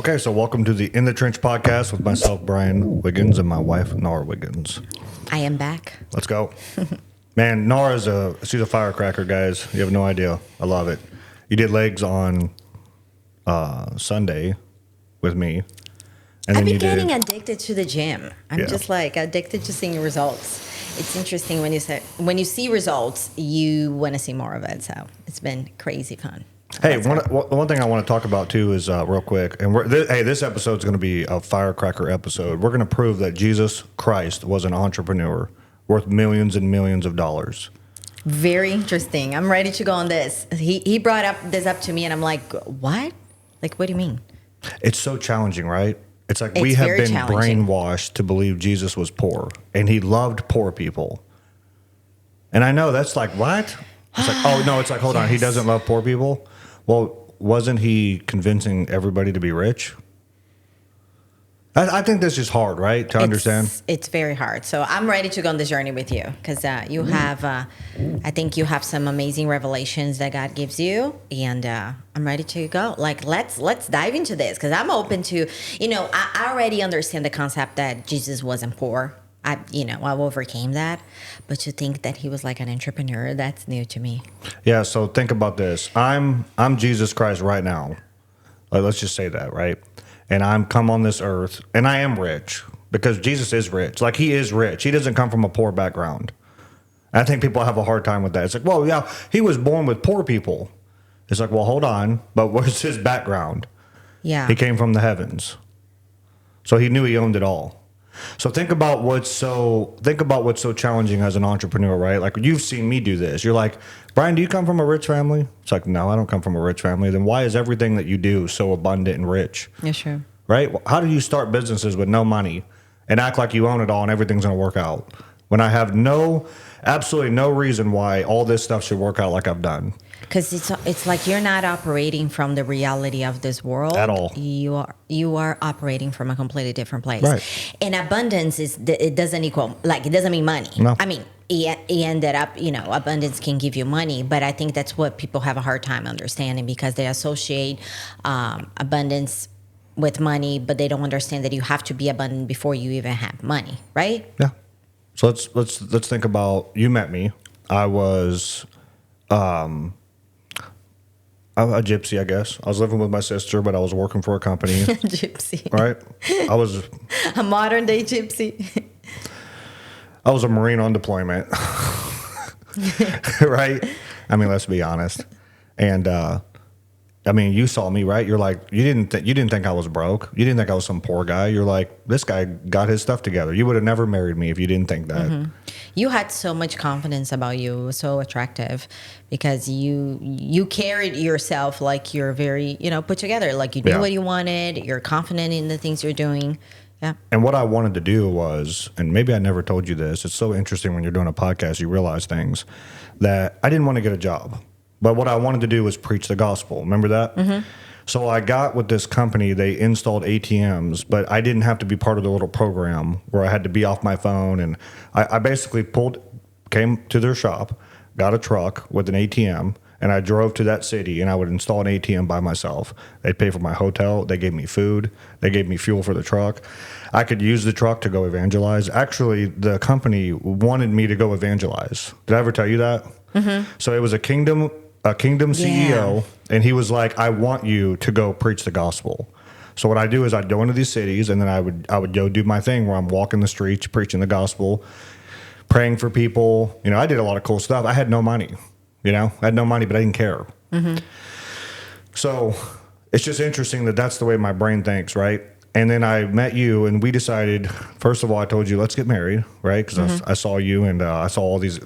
Okay, so welcome to the In the Trench podcast with myself, Brian Wiggins, and my wife, Nara Wiggins. I am back. Let's go. Man, she's a firecracker, guys. You have no idea. I love it. You did legs on Sunday with me. And I've then been getting addicted to the gym. I'm just like addicted to seeing results. It's interesting when you see results, you want to see more of it. So it's been crazy fun. Hey, one thing I want to talk about too is real quick, and this episode is going to be a firecracker episode. We're going to prove that Jesus Christ was an entrepreneur worth millions and millions of dollars. Very interesting. I'm ready to go on this. He brought this up to me, and I'm like, what? Like, what do you mean? It's so challenging, right? It's like we have been brainwashed to believe Jesus was poor, and he loved poor people. And I know that's like, what? It's like, oh, no, it's like, hold on, he doesn't love poor people? Well, wasn't he convincing everybody to be rich? I think that's just hard, right, to understand? It's very hard. So I'm ready to go on this journey with you because you have, I think you have some amazing revelations that God gives you, and I'm ready to go. Like, let's dive into this because I'm open to, I already understand the concept that Jesus wasn't poor. I overcame that, but to think that he was like an entrepreneur, that's new to me. Yeah. So think about this. I'm Jesus Christ right now. Let's just say that, right? And I'm come on this earth, and I am rich because Jesus is rich. Like, he is rich. He doesn't come from a poor background. And I think people have a hard time with that. It's like, well, yeah, he was born with poor people. It's like, well, hold on, but where's his background? Yeah. He came from the heavens. So he knew he owned it all. So think about what's so challenging as an entrepreneur, right? Like, you've seen me do this. You're like, Brian, do you come from a rich family? It's like, no, I don't come from a rich family. Then why is everything that you do so abundant and rich? Yeah, sure. Right? How do you start businesses with no money and act like you own it all and everything's going to work out when I have absolutely no reason why all this stuff should work out like I've done? Because it's like you're not operating from the reality of this world at all. You are operating from a completely different place. Right. And abundance it doesn't mean money. No. I mean, it ended up, abundance can give you money, but I think that's what people have a hard time understanding because they associate abundance with money, but they don't understand that you have to be abundant before you even have money, right? Yeah. So let's think about, you met me. I was a gypsy, I guess. I was living with my sister, but I was working for a company. Gypsy. Right? I was a modern day gypsy. I was a Marine on deployment. Right? I mean, let's be honest. And you saw me, right? You're like, you didn't think I was broke. You didn't think I was some poor guy. You're like, this guy got his stuff together. You would have never married me if you didn't think that. Mm-hmm. You had so much confidence about you. It was so attractive because you carried yourself like you're very, put together. Like you knew what you wanted. You're confident in the things you're doing. Yeah. And what I wanted to do was, and maybe I never told you this, it's so interesting when you're doing a podcast, you realize things, that I didn't want to get a job. But what I wanted to do was preach the gospel. Remember that? Mm-hmm. So I got with this company. They installed ATMs, but I didn't have to be part of the little program where I had to be off my phone. And I basically came to their shop, got a truck with an ATM, and I drove to that city, and I would install an ATM by myself. They'd pay for my hotel. They gave me food. They gave me fuel for the truck. I could use the truck to go evangelize. Actually, the company wanted me to go evangelize. Did I ever tell you that? Mm-hmm. So it was a kingdom CEO, and he was like, I want you to go preach the gospel. So what I do is I'd go into these cities, and then I would go do my thing where I'm walking the streets, preaching the gospel, praying for people. I did a lot of cool stuff. I had no money. I had no money, but I didn't care. Mm-hmm. So it's just interesting that that's the way my brain thinks, right? And then I met you, and we decided, first of all, I told you, let's get married, right? Because I saw you, and I saw all these,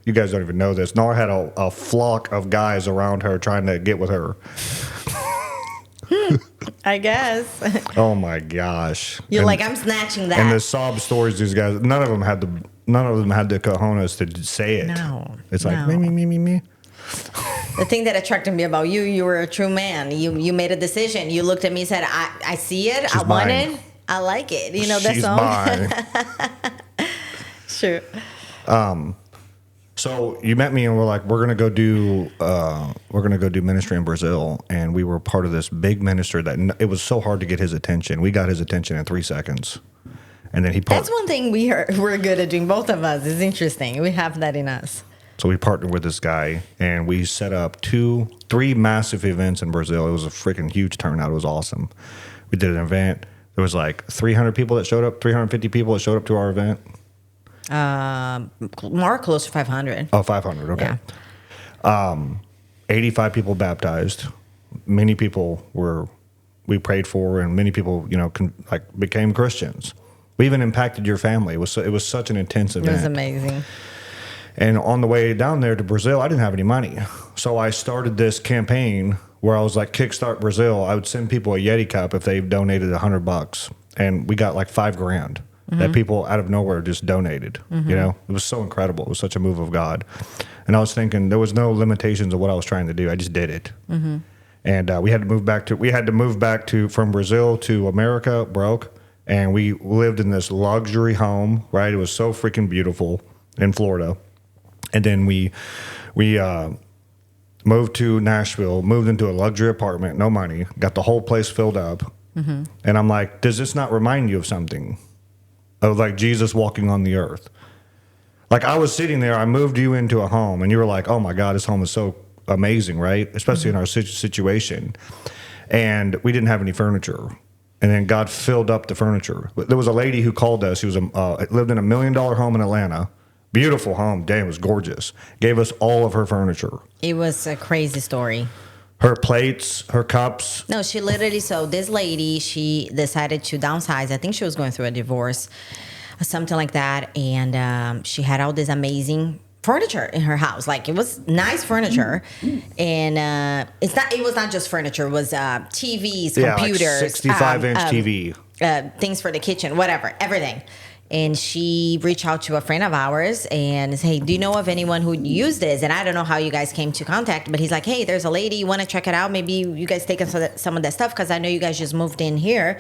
you guys don't even know this. Nara had a flock of guys around her trying to get with her. I guess. Oh, my gosh. I'm snatching that. And the sob stories, these guys, none of them had the cojones to say it. No. It's like, me. The thing that attracted me about you were a true man. You made a decision. You looked at me and said, I see it. She's I want mine. it. I like it. That She's song? Mine. Sure. So you met me and we're like, we're gonna go do ministry in Brazil, and we were part of this big minister that it was so hard to get his attention. We got his attention in 3 seconds, and then That's one thing we're good at doing. Both of us. It's interesting. We have that in us. So we partnered with this guy, and we set up 3 massive events in Brazil. It was a freaking huge turnout. It was awesome. We did an event. There was like 300 people that showed up, 350 people that showed up to our event. More close to 500. Oh, 500. Okay. Yeah. 85 people baptized. Many people we prayed for, and many people, became Christians. We even impacted your family. It was such an intense event. It was amazing. And on the way down there to Brazil, I didn't have any money. So I started this campaign where I was like, Kickstart Brazil. I would send people a Yeti cup if they donated $100. And we got like $5,000 that people out of nowhere just donated. It was so incredible. It was such a move of God. And I was thinking there was no limitations of what I was trying to do. I just did it. And we had to move back from Brazil to America, broke. And we lived in this luxury home, right? It was so freaking beautiful in Florida. And then we moved to Nashville, moved into a luxury apartment, no money, got the whole place filled up. And I'm like, does this not remind you of something? Of like Jesus walking on the earth? Like I was sitting there, I moved you into a home, and you were like, oh my God, this home is so amazing, right? Especially in our situation. And we didn't have any furniture. And then God filled up the furniture. There was a lady who called us. She was lived in $1 million home in Atlanta. Beautiful home. Damn, it was gorgeous. Gave us all of her furniture. It was a crazy story. Her plates, her cups. No, she literally, so this lady, she decided to downsize. I think she was going through a divorce, something like that. And she had all this amazing furniture in her house. Like it was nice furniture. And it was not just furniture. It was TVs, computers. Like 65-inch TV. Things for the kitchen, whatever, everything. And she reached out to a friend of ours and said, hey, do you know of anyone who used this? And I don't know how you guys came to contact, but he's like, hey, there's a lady. You want to check it out? Maybe you guys take some of that stuff because I know you guys just moved in here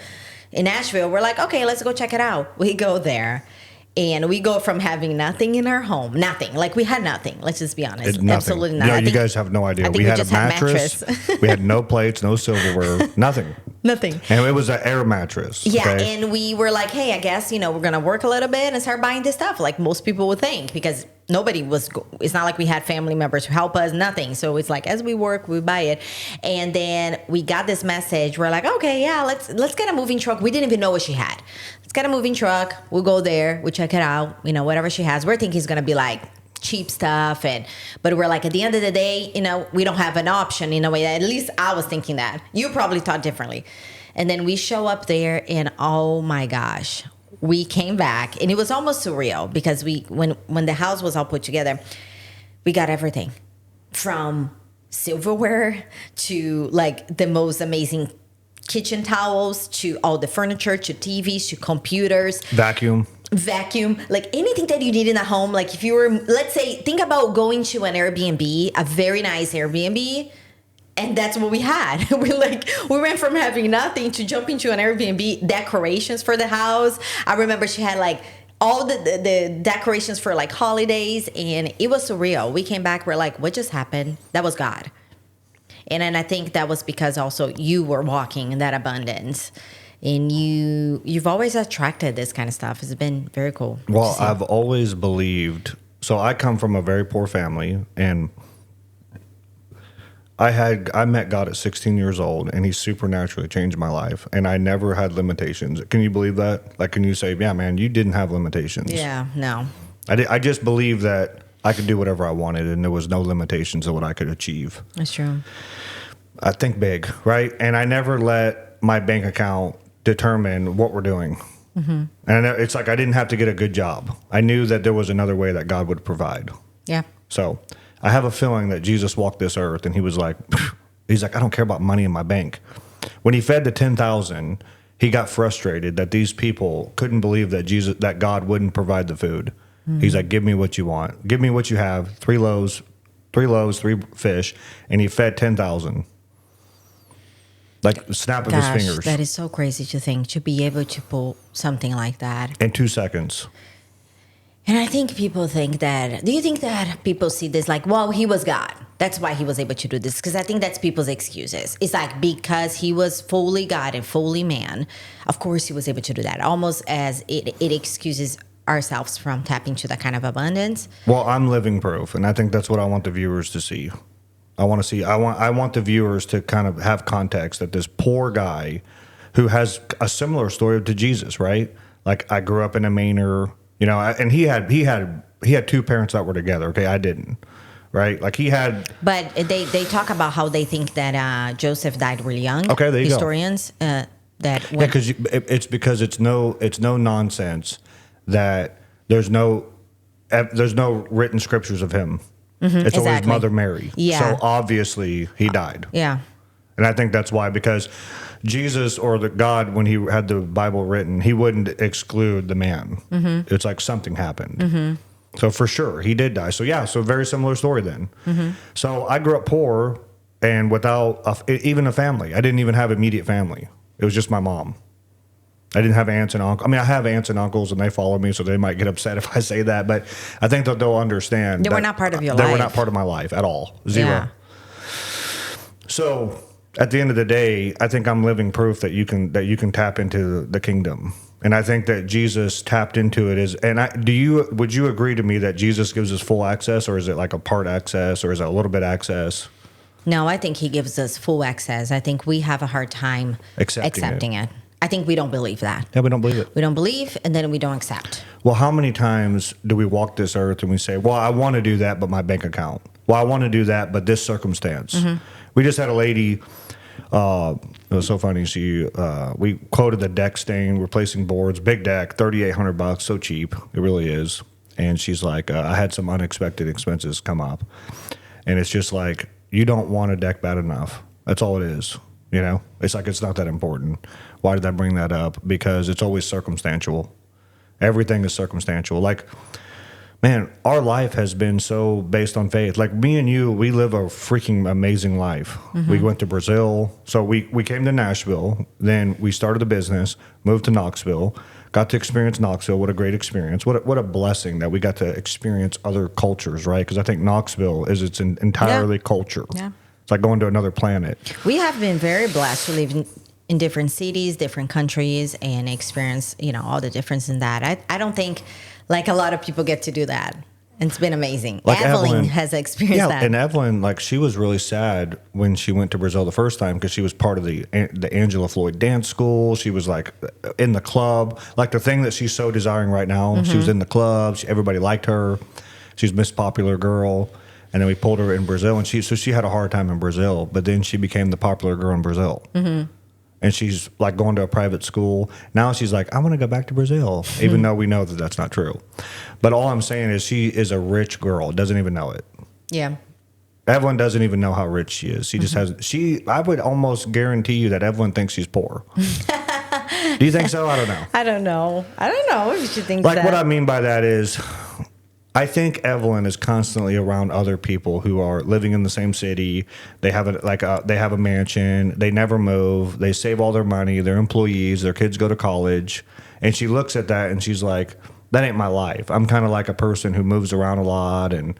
in Nashville. We're like, okay, let's go check it out. We go there. And we go from having nothing in our home, nothing. Like we had nothing. Let's just be honest. Absolutely nothing. You guys have no idea. We had a mattress. We had no plates, no silverware, nothing. Nothing. And it was an air mattress. Yeah, okay? and we were like, hey, I guess, we're going to work a little bit and start buying this stuff like most people would think because it's not like we had family members who help us, nothing. So it's like as we work, we buy it. And then we got this message. We're like, okay, yeah, let's get a moving truck. We didn't even know what she had. Let's get a moving truck. We'll go there. We'll check it out. Whatever she has. We're thinking it's going to be like cheap stuff. But we're like, at the end of the day, we don't have an option in a way. At least I was thinking that. You probably thought differently. And then we show up there and oh my gosh, we came back and it was almost surreal because when the house was all put together, we got everything from silverware to like the most amazing kitchen towels to all the furniture to TVs to computers. Vacuum, like anything that you need in a home. Like if you were, let's say, think about going to an Airbnb, a very nice Airbnb, and that's what we had. We went from having nothing to jumping to an Airbnb, decorations for the house. I remember she had like all the decorations for like holidays, and it was surreal. We came back, we're like, what just happened? That was God. And then I think that was because also you were walking in that abundance. And you've always attracted this kind of stuff. It's been very cool. Well, I've always believed. So I come from a very poor family, and I met God at 16 years old, and He supernaturally changed my life, and I never had limitations. Can you believe that? Like, can you say, yeah, man, you didn't have limitations? Yeah, no. I just believed that I could do whatever I wanted, and there was no limitations of what I could achieve. That's true. I think big, right? And I never let my bank account determine what we're doing. Mm-hmm. And it's like I didn't have to get a good job. I knew that there was another way that God would provide. Yeah. So I have a feeling that Jesus walked this earth, and He was like, He's like, I don't care about money in my bank. When He fed the 10,000, He got frustrated that these people couldn't believe that God wouldn't provide the food. Mm-hmm. He's like, give me what you want. Give me what you have. 3 loaves, 3 fish. And He fed 10,000. Like the snap of His fingers. That is so crazy to think, to be able to pull something like that. In 2 seconds. And I think people think that, do you think that people see this like, well, he was God. That's why he was able to do this. Because I think that's people's excuses. It's like, because he was fully God and fully man, of course he was able to do that. Almost as it excuses ourselves from tapping into that kind of abundance. Well, I'm living proof. And I think that's what I want the viewers to see. I want the viewers to kind of have context that this poor guy who has a similar story to Jesus, right? Like, I grew up in a manor, you know, and he had two parents that were together. Okay, I didn't, right? Like, he had. But they talk about how they think that Joseph died really young. Okay, there you Historians, go. Because it's no nonsense that there's no written scriptures of him. Mm-hmm, it's always Mother Mary. Yeah. So obviously he died. Yeah. And I think that's why, because Jesus or the God, when he had the Bible written, he wouldn't exclude the man. Mm-hmm. It's like something happened. Mm-hmm. So for sure, he did die. So yeah, so very similar story then. Mm-hmm. So I grew up poor and without even a family. I didn't even have immediate family. It was just my mom. I didn't have aunts and uncles. I mean, I have aunts and uncles, and they follow me, so they might get upset if I say that. But I think that they'll understand. They were not part of your life. They were not part of my life at all. Zero. Yeah. So at the end of the day, I think I'm living proof that you can tap into the kingdom. And I think that Jesus tapped into it. Would you agree to me that Jesus gives us full access, or is it like a part access, or is it a little bit access? No, I think he gives us full access. I think we have a hard time accepting it. I think we don't believe that. Yeah, we don't believe it. We don't believe, and then we don't accept. Well, how many times do we walk this earth and we say, well, I want to do that, but my bank account. Well, I want to do that, but this circumstance. Mm-hmm. We just had a lady, it was so funny. We quoted the deck stain, replacing boards, big deck, $3,800, so cheap. It really is. And she's like, I had some unexpected expenses come up. And it's just like, you don't want a deck bad enough. That's all it is. You know, it's like, it's not that important. Why did I bring that up? Because it's always circumstantial. Everything is circumstantial. Like, man, our life has been so based on faith. Like, me and you, we live a freaking amazing life. Mm-hmm. We went to Brazil. So we came to Nashville. Then we started the business, moved to Knoxville, got to experience Knoxville. What a great experience. What a blessing that we got to experience other cultures, right? Because I think Knoxville is its entirely culture. Yeah. It's like going to another planet. We have been very blessed to live in different cities, different countries, and experience, all the difference in that. I don't think like a lot of people get to do that. And it's been amazing. Like Evelyn has experienced that. And Evelyn, like, she was really sad when she went to Brazil the first time because she was part of the Angela Floyd dance school. She was like in the club, like the thing that she's so desiring right now. Mm-hmm. She was in the club. Everybody liked her. She's Miss Popular Girl. And then we pulled her in Brazil, and she had a hard time in Brazil, but then she became the popular girl in Brazil. Mm-hmm. And she's like going to a private school. Now she's like, I want to go back to Brazil, even though we know that that's not true. But all I'm saying is she is a rich girl, doesn't even know it. Yeah. Evelyn doesn't even know how rich she is. She just has, I would almost guarantee you that Evelyn thinks she's poor. Do you think so? I don't know. I don't know if she thinks like that. What I mean by that is, I think Evelyn is constantly around other people who are living in the same city. They have they have a mansion. They never move. They save all their money. They're employees. Their kids go to college. And she looks at that and she's like, that ain't my life. I'm kind of like a person who moves around a lot and,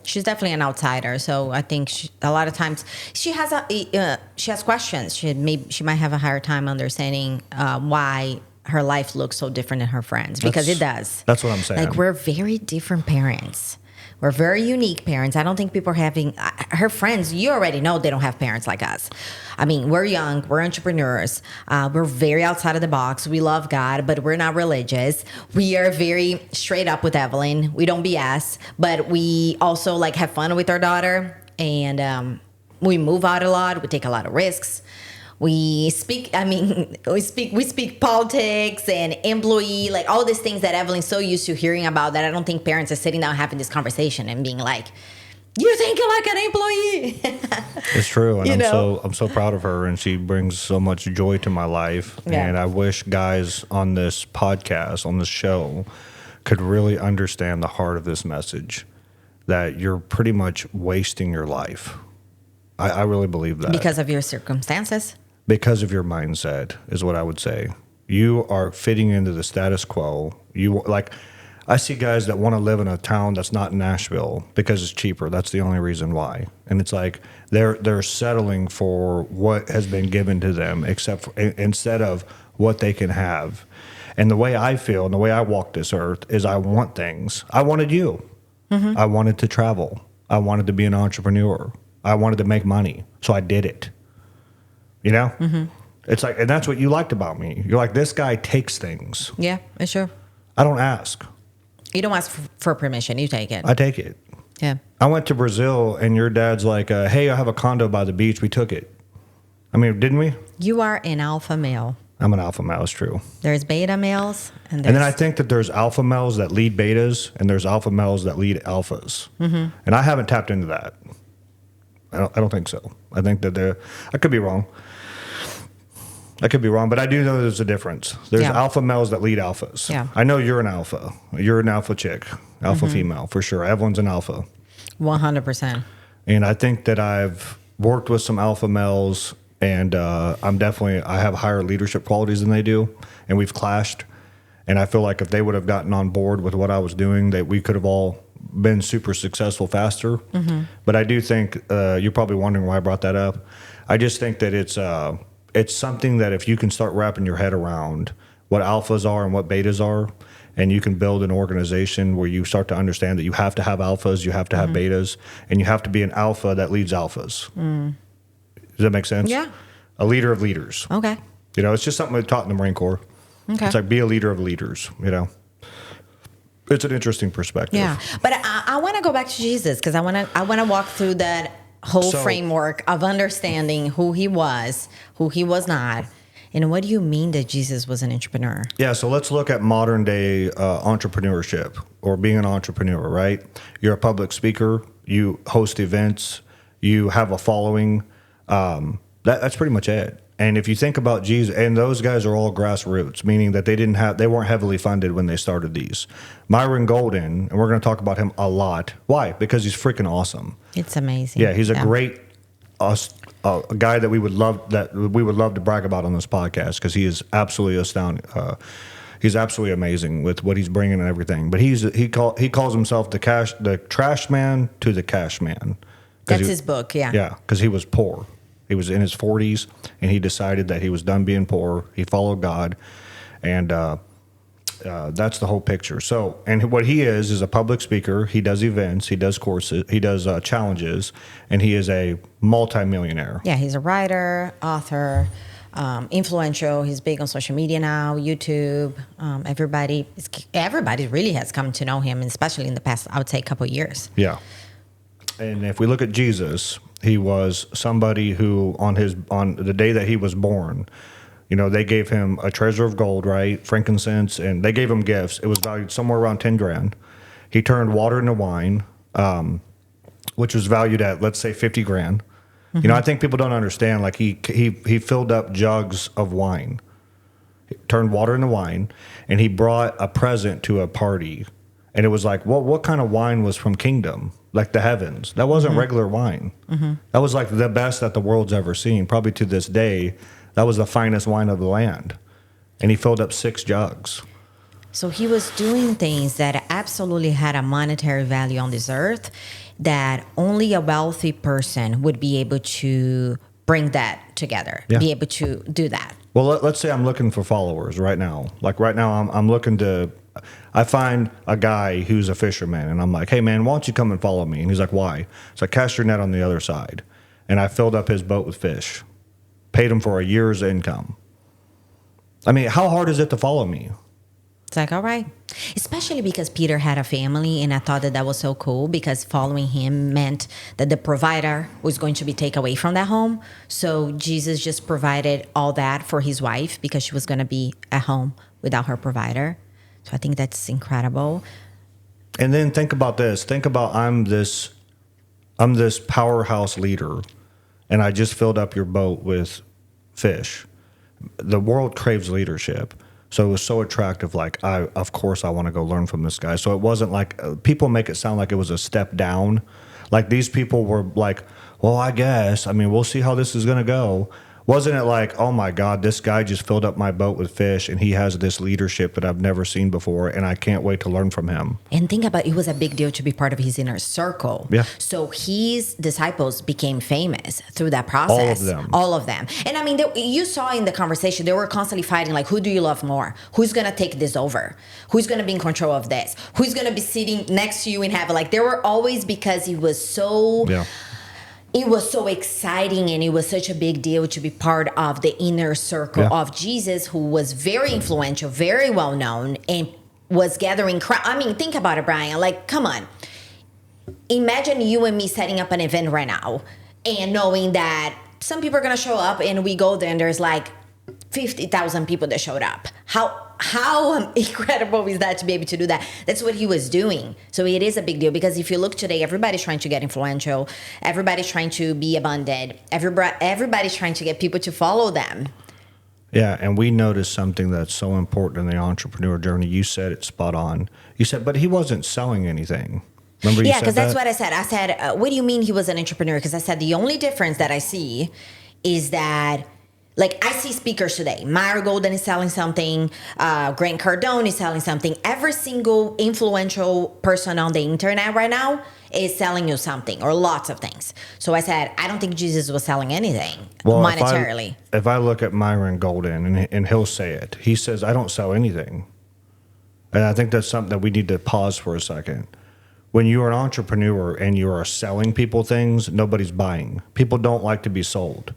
She's definitely an outsider. So I think a lot of times she has questions. She might have a hard time understanding why her life looks so different than her friends, because it does. That's what I'm saying. Like, we're very different parents. We're very unique parents. I don't think people are having her friends. You already know they don't have parents like us. I mean, we're young. We're entrepreneurs. We're very outside of the box. We love God, but we're not religious. We are very straight up with Evelyn. We don't BS, but we also like have fun with our daughter, and we move out a lot. We take a lot of risks. We speak politics and employee, like all these things that Evelyn's so used to hearing about that I don't think parents are sitting down having this conversation and being like, you think you're like an employee. It's true. And I'm so proud of her, and she brings so much joy to my life. Yeah. And I wish guys on this podcast, on this show, could really understand the heart of this message, that you're pretty much wasting your life. I really believe that. Because of your circumstances? Because of your mindset is what I would say. You are fitting into the status quo. I see guys that want to live in a town that's not in Nashville because it's cheaper. That's the only reason why. And it's like they're settling for what has been given to them, instead of what they can have. And the way I feel and the way I walk this earth is I want things. I wanted you. I wanted to travel. I wanted to be an entrepreneur. I wanted to make money. So I did it. You know? It's like, and that's what you liked about me. You're like, this guy takes things. Yeah, it's true. I don't ask. You don't ask for permission. You take it. I take it. Yeah. I went to Brazil and your dad's like, hey, I have a condo by the beach. We took it. I mean, didn't we? You are an alpha male. I'm an alpha male. It's true. There's beta males. And then I think that there's alpha males that lead betas and there's alpha males that lead alphas. And I haven't tapped into that. I don't think so. I think that I could be wrong. But I do know there's a difference. There's alpha males that lead alphas. Yeah. I know you're an alpha. You're an alpha chick, alpha female, for sure. Everyone's an alpha. 100%. And I think that I've worked with some alpha males, and I have higher leadership qualities than they do, and we've clashed. And I feel like if they would have gotten on board with what I was doing, that we could have all been super successful faster. But I do think, you're probably wondering why I brought that up. I just think that it's something that if you can start wrapping your head around what alphas are and what betas are, and you can build an organization where you start to understand that you have to have alphas, you have to have betas, and you have to be an alpha that leads alphas. Does that make sense? Yeah. A leader of leaders. Okay. You know, it's just something we taught in the Marine Corps. Okay. It's like be a leader of leaders, you know. It's an interesting perspective. Yeah. But I want to go back to Jesus because I want to walk through that whole framework of understanding who he was not. And what do you mean that Jesus was an entrepreneur? Yeah, so let's look at modern day entrepreneurship or being an entrepreneur, right? You're a public speaker, you host events, you have a following. That's pretty much it. And if you think about Jesus, and those guys are all grassroots, meaning that they weren't heavily funded when they started these. Myron Golden, and we're going to talk about him a lot. Why? Because he's freaking awesome. It's amazing. Yeah, he's a great a guy that we would love to brag about on this podcast because he is absolutely astounding. He's absolutely amazing with what he's bringing and everything. But he calls himself the trash man to the cash man. That's his book. Yeah. Yeah, because he was poor. He was in his 40s, and he decided that he was done being poor. He followed God, and that's the whole picture. So, and what he is a public speaker. He does events, he does courses, he does challenges, and he is a multimillionaire. Yeah, he's a writer, author, influential. He's big on social media now, YouTube. Everybody really has come to know him, especially in the past, I would say, couple of years. Yeah. And if we look at Jesus, he was somebody who on the day that he was born, you know, they gave him a treasure of gold, right? Frankincense, and they gave him gifts. It was valued somewhere around 10 grand. He turned water into wine, which was valued at, let's say, 50 grand. You know, I think people don't understand, like he filled up jugs of wine, he turned water into wine, and he brought a present to a party. And it was like, well, what kind of wine was from Kingdom? Like the heavens. That wasn't regular wine. That was like the best that the world's ever seen. Probably to this day, that was the finest wine of the land. And he filled up 6 jugs. So he was doing things that absolutely had a monetary value on this earth that only a wealthy person would be able to bring that together, be able to do that. Well, let's say I'm looking for followers right now. Like right now, I'm looking to... I find a guy who's a fisherman, and I'm like, hey, man, why don't you come and follow me? And he's like, why? So I cast your net on the other side. And I filled up his boat with fish, paid him for a year's income. I mean, how hard is it to follow me? It's like, all right. Especially because Peter had a family, and I thought that was so cool because following him meant that the provider was going to be taken away from that home. So Jesus just provided all that for his wife because she was going to be at home without her provider. So I think that's incredible. And then think about this. Think about I'm this powerhouse leader, and I just filled up your boat with fish. The world craves leadership. So it was so attractive. Like, of course I want to go learn from this guy. So it wasn't like people make it sound like it was a step down. Like these people were like, well, I guess. I mean, we'll see how this is going to go. Wasn't it like, oh my God, this guy just filled up my boat with fish and he has this leadership that I've never seen before and I can't wait to learn from him? And think about it was a big deal to be part of his inner circle. Yeah. So his disciples became famous through that process. All of them. All of them. And I mean, you saw in the conversation, they were constantly fighting like, who do you love more? Who's going to take this over? Who's going to be in control of this? Who's going to be sitting next to you in heaven? Like, they were always, because it was so... Yeah. It was so exciting and it was such a big deal to be part of the inner circle of Jesus, who was very influential, very well known, and was gathering crowd. I mean, think about it, Brian. Like, come on. Imagine you and me setting up an event right now and knowing that some people are going to show up and we go there and there's like 50,000 people that showed up. How incredible is that to be able to do that? That's what he was doing. So it is a big deal, because if you look today, everybody's trying to get influential. Everybody's trying to be abundant. Everybody's trying to get people to follow them. Yeah, and we noticed something that's so important in the entrepreneur journey. You said it spot on. You said, but he wasn't selling anything. Remember you said that? Yeah, because that's what I said. I said, what do you mean he was an entrepreneur? Because I said the only difference that I see is that, like, I see speakers today. Myra Golden is selling something. Grant Cardone is selling something. Every single influential person on the internet right now is selling you something, or lots of things. So I said, I don't think Jesus was selling anything monetarily. If I look at Myron Golden, and he'll say it, he says, I don't sell anything. And I think that's something that we need to pause for a second. When you are an entrepreneur and you are selling people things, nobody's buying. People don't like to be sold.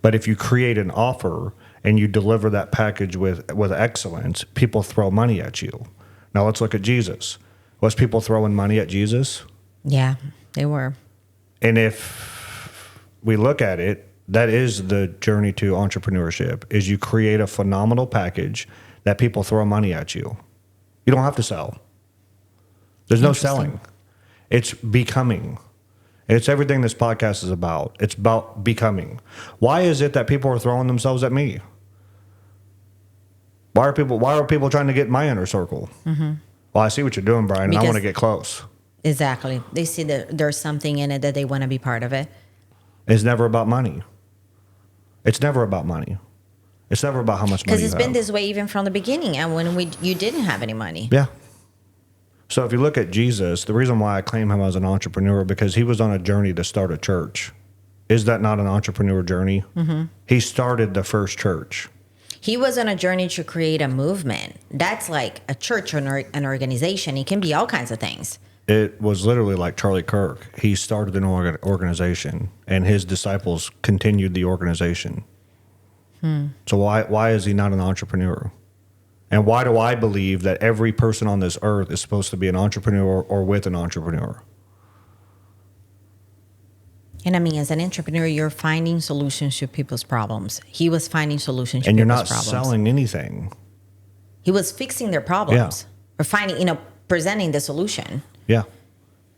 But if you create an offer and you deliver that package with excellence, people throw money at you. Now let's look at Jesus. Was people throwing money at Jesus? Yeah, they were. And if we look at it, that is the journey to entrepreneurship, is you create a phenomenal package that people throw money at you. You don't have to sell. There's no selling. It's becoming. It's everything this podcast is about. It's about becoming. Why is it that people are throwing themselves at me? Why are people trying to get my inner circle? Mm-hmm. Well, I see what you're doing, Brian, and I want to get close. Exactly. They see that there's something in it that they want to be part of it. It's never about money. It's never about money. It's never about how much money you have. Because it's been this way even from the beginning, and when you didn't have any money. Yeah. So if you look at Jesus, the reason why I claim him as an entrepreneur, because he was on a journey to start a church. Is that not an entrepreneur journey? Mm-hmm. He started the first church. He was on a journey to create a movement. That's like a church or an organization. It can be all kinds of things. It was literally like Charlie Kirk. He started an organization, and his disciples continued the organization. So why is he not an entrepreneur? And why do I believe that every person on this earth is supposed to be an entrepreneur or with an entrepreneur? And I mean, as an entrepreneur, you're finding solutions to people's problems. He was finding solutions to and people's you're not problems. selling anything. He was fixing their problems. Or finding, presenting the solution. Yeah.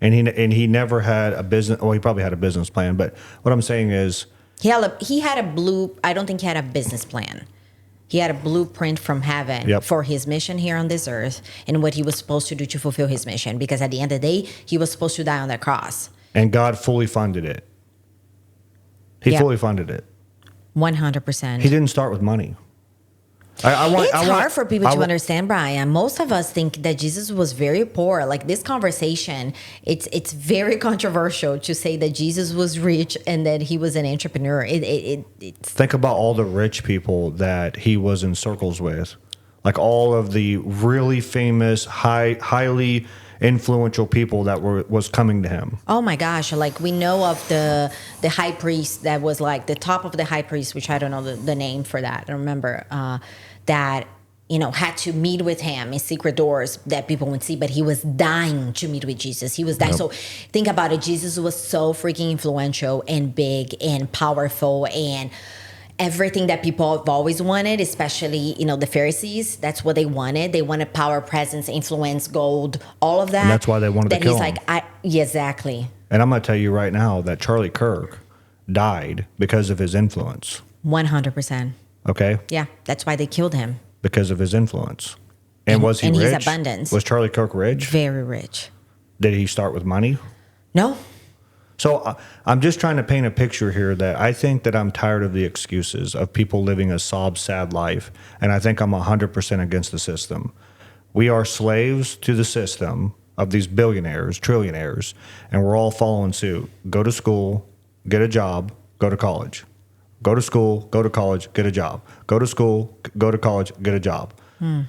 And he never had a business. Well, he probably had a business plan, but what I'm saying is I don't think he had a business plan. He had a blueprint from heaven for his mission here on this earth and what he was supposed to do to fulfill his mission. Because at the end of the day, he was supposed to die on that cross. And God fully funded it. He fully funded it. 100%. He didn't start with money. It's hard for people to understand, Brian. Most of us think that Jesus was very poor. Like this conversation, it's very controversial to say that Jesus was rich and that he was an entrepreneur. Think about all the rich people that he was in circles with, like all of the really famous, highly influential people that was coming to him. Oh my gosh! Like we know of the high priest that was like the top of the high priest, which I don't know the name for that. I don't remember that. Had to meet with him in secret doors that people would see, but he was dying to meet with Jesus. He was dying. Yep. So think about it. Jesus was so freaking influential and big and powerful and everything that people have always wanted, especially, the Pharisees. That's what they wanted. They wanted power, presence, influence, gold, all of that. And that's why they wanted to kill him. Exactly. And I'm going to tell you right now that Charlie Kirk died because of his influence. 100%. Okay? Yeah, that's why they killed him. Because of his influence. And was he rich? And his abundance. Was Charlie Kirk rich? Very rich. Did he start with money? No. So I'm just trying to paint a picture here that I think that I'm tired of the excuses of people living a sob, sad life. And I think I'm 100% against the system. We are slaves to the system of these billionaires, trillionaires, and we're all following suit. Go to school, get a job, go to college. Go to school, go to college, get a job. Go to school, go to college, get a job. And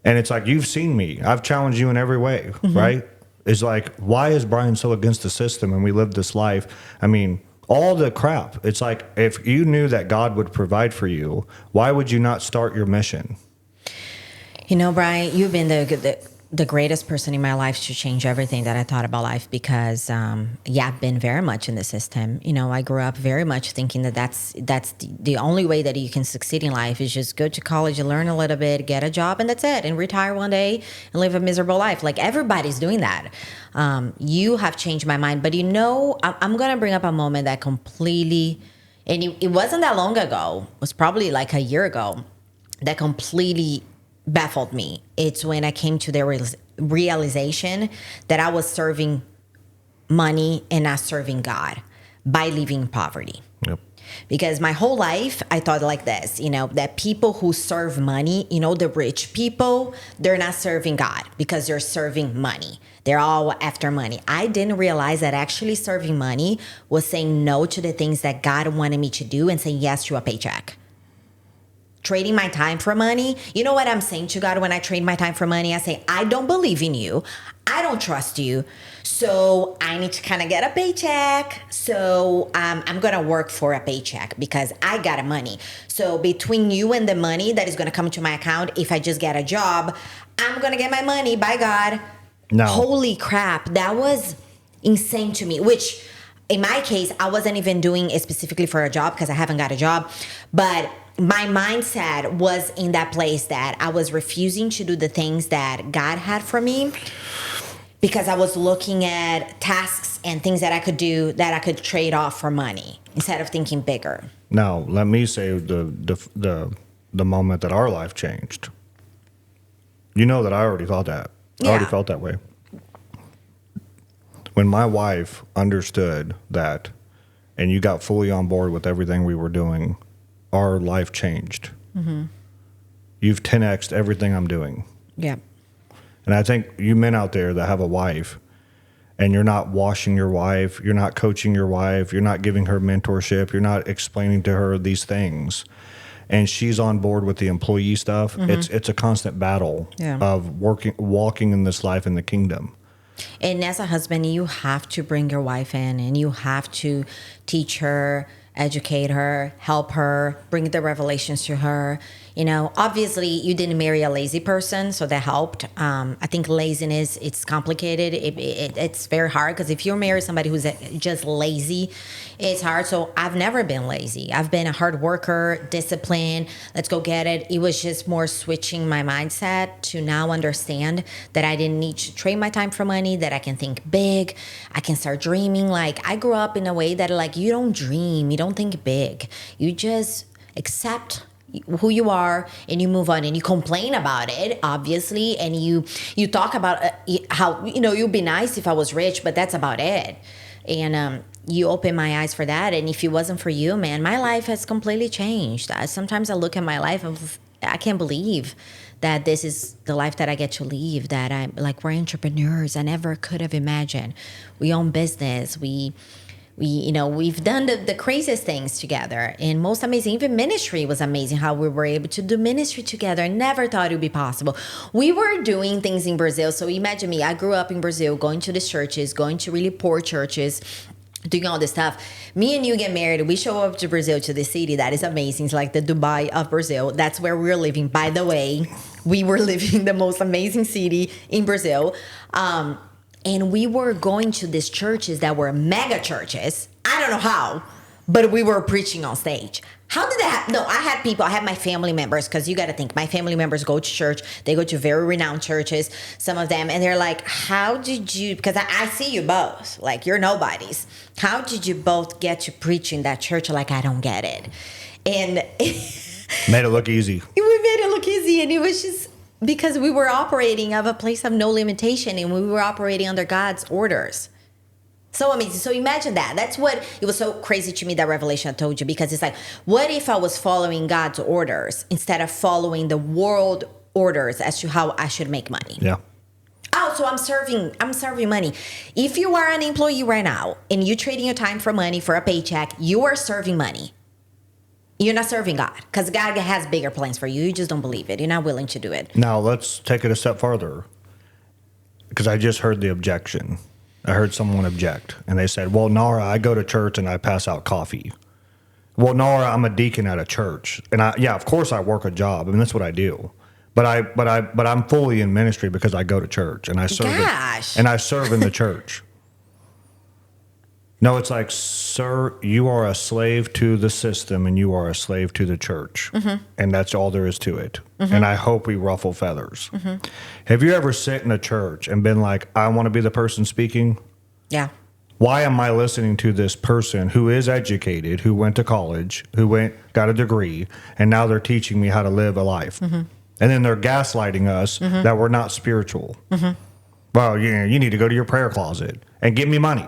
it's like, you've seen me. I've challenged you in every way, right? It's like, why is Brian so against the system and we live this life? I mean, all the crap. It's like, if you knew that God would provide for you, why would you not start your mission? You know, Brian, you've been the greatest person in my life to change everything that I thought about life because, I've been very much in the system. You know, I grew up very much thinking that that's the only way that you can succeed in life is just go to college, learn a little bit, get a job, and that's it, and retire one day and live a miserable life. Like everybody's doing that. You have changed my mind, but you know, I'm gonna bring up a moment that completely, and it wasn't that long ago. It was probably like a year ago. That completely baffled me. It's when I came to the realization that I was serving money and not serving God by living in poverty. Yep. Because my whole life, I thought like this, you know, that people who serve money, you know, the rich people, they're not serving God because they're serving money. They're all after money. I didn't realize that actually serving money was saying no to the things that God wanted me to do and saying yes to a paycheck. Trading my time for money. You know what I'm saying to God when I trade my time for money? I say, I don't believe in you. I don't trust you. So I need to kind of get a paycheck. So I'm going to work for a paycheck because I got a money. So between you and the money that is going to come to my account, if I just get a job, I'm going to get my money. By God. No. Holy crap. That was insane to me, which in my case, I wasn't even doing it specifically for a job because I haven't got a job. But my mindset was in that place that I was refusing to do the things that God had for me because I was looking at tasks and things that I could do that I could trade off for money instead of thinking bigger. Now, let me say the moment that our life changed. You know that I already thought that. I already felt that way. When my wife understood that and you got fully on board with everything we were doing, our life changed. Mm-hmm. You've 10x'd everything I'm doing. Yeah. And I think you men out there that have a wife and you're not washing your wife, you're not coaching your wife, you're not giving her mentorship, you're not explaining to her these things, and she's on board with the employee stuff, it's a constant battle of walking in this life in the kingdom. And as a husband, you have to bring your wife in and you have to teach her, educate her, help her, bring the revelations to her. You know, obviously you didn't marry a lazy person, so that helped. I think laziness, it's complicated. It's very hard because if you marry somebody who's just lazy, it's hard. So I've never been lazy. I've been a hard worker, disciplined, let's go get it. It was just more switching my mindset to now understand that I didn't need to trade my time for money, that I can think big, I can start dreaming. Like I grew up in a way that like you don't dream, you don't think big. You just accept who you are and you move on and you complain about it, obviously, and you talk about how, you know, you'd be nice if I was rich, but that's about it. And you open my eyes for that. And if it wasn't for you, man, my life has completely changed. Sometimes I look at my life and I can't believe that this is the life that I get to live, that I'm like, we're entrepreneurs. I never could have imagined. We own business. We you know, we've done the craziest things together, and most amazing, even ministry was amazing how we were able to do ministry together. I never thought it would be possible. We were doing things in Brazil. So imagine me, I grew up in Brazil, going to these churches, going to really poor churches, doing all this stuff. Me and you get married. We show up to Brazil, to the city that is amazing. It's like the Dubai of Brazil. That's where we're living. By the way, we were living in the most amazing city in Brazil. And we were going to these churches that were mega churches. I don't know how, but we were preaching on stage. How did that happen? No, I had my family members, because you got to think, my family members go to church. They go to very renowned churches, some of them. And they're like, how did you, because I see you both, like you're nobodies. How did you both get to preach in that church? Like, I don't get it. And made it look easy. We made it look easy. And it was just, because we were operating of a place of no limitation and we were operating under God's orders. So amazing. So imagine that. That's what it was so crazy to me, that revelation I told you, because it's like, what if I was following God's orders instead of following the world orders as to how I should make money? Yeah. Oh, so I'm serving money. If you are an employee right now and you're trading your time for money for a paycheck, you are serving money. You're not serving God, because God has bigger plans for you. You just don't believe it. You're not willing to do it. Now let's take it a step further, because I just heard the objection. I heard someone object, and they said, well, Nara, I go to church and I pass out coffee. Well, Nara, I'm a deacon at a church, and of course I work a job. I mean, that's what I do. But I'm fully in ministry because I go to church and I serve. And I serve in the church. No, it's like, sir, you are a slave to the system and you are a slave to the church. And that's all there is to it. And I hope we ruffle feathers. Have you ever sat in a church and been like, I want to be the person speaking? Yeah. Why am I listening to this person who is educated, who went to college, got a degree, and now they're teaching me how to live a life? And then they're gaslighting us that we're not spiritual. Well, you need to go to your prayer closet and give me money.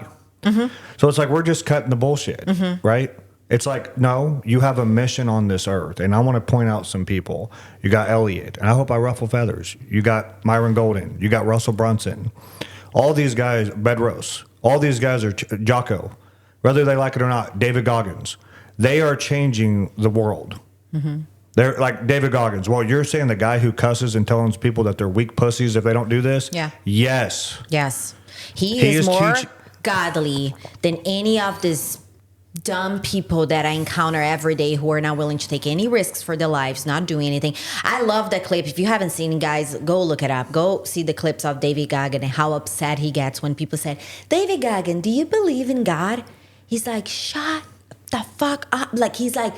So it's like, we're just cutting the bullshit, right? It's like, no, you have a mission on this earth. And I want to point out some people. You got Elliot, and I hope I ruffle feathers. You got Myron Golden. You got Russell Brunson. All these guys, Bedros, all these guys are Jocko, whether they like it or not, David Goggins. They are changing the world. They're like David Goggins. Well, you're saying the guy who cusses and tells people that they're weak pussies if they don't do this? Yeah. Yes. Yes. He is more godly than any of these dumb people that I encounter every day who are not willing to take any risks for their lives, not doing anything. I love that clip. If you haven't seen it, guys, go look it up. Go see the clips of David Goggins and how upset he gets when people say, David Goggins, do you believe in God? He's like, shut the fuck up. Like, he's like,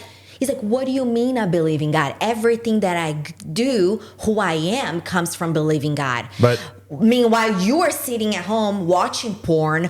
what do you mean I believe in God? Everything that I do, who I am, comes from believing God. But meanwhile, you are sitting at home watching porn,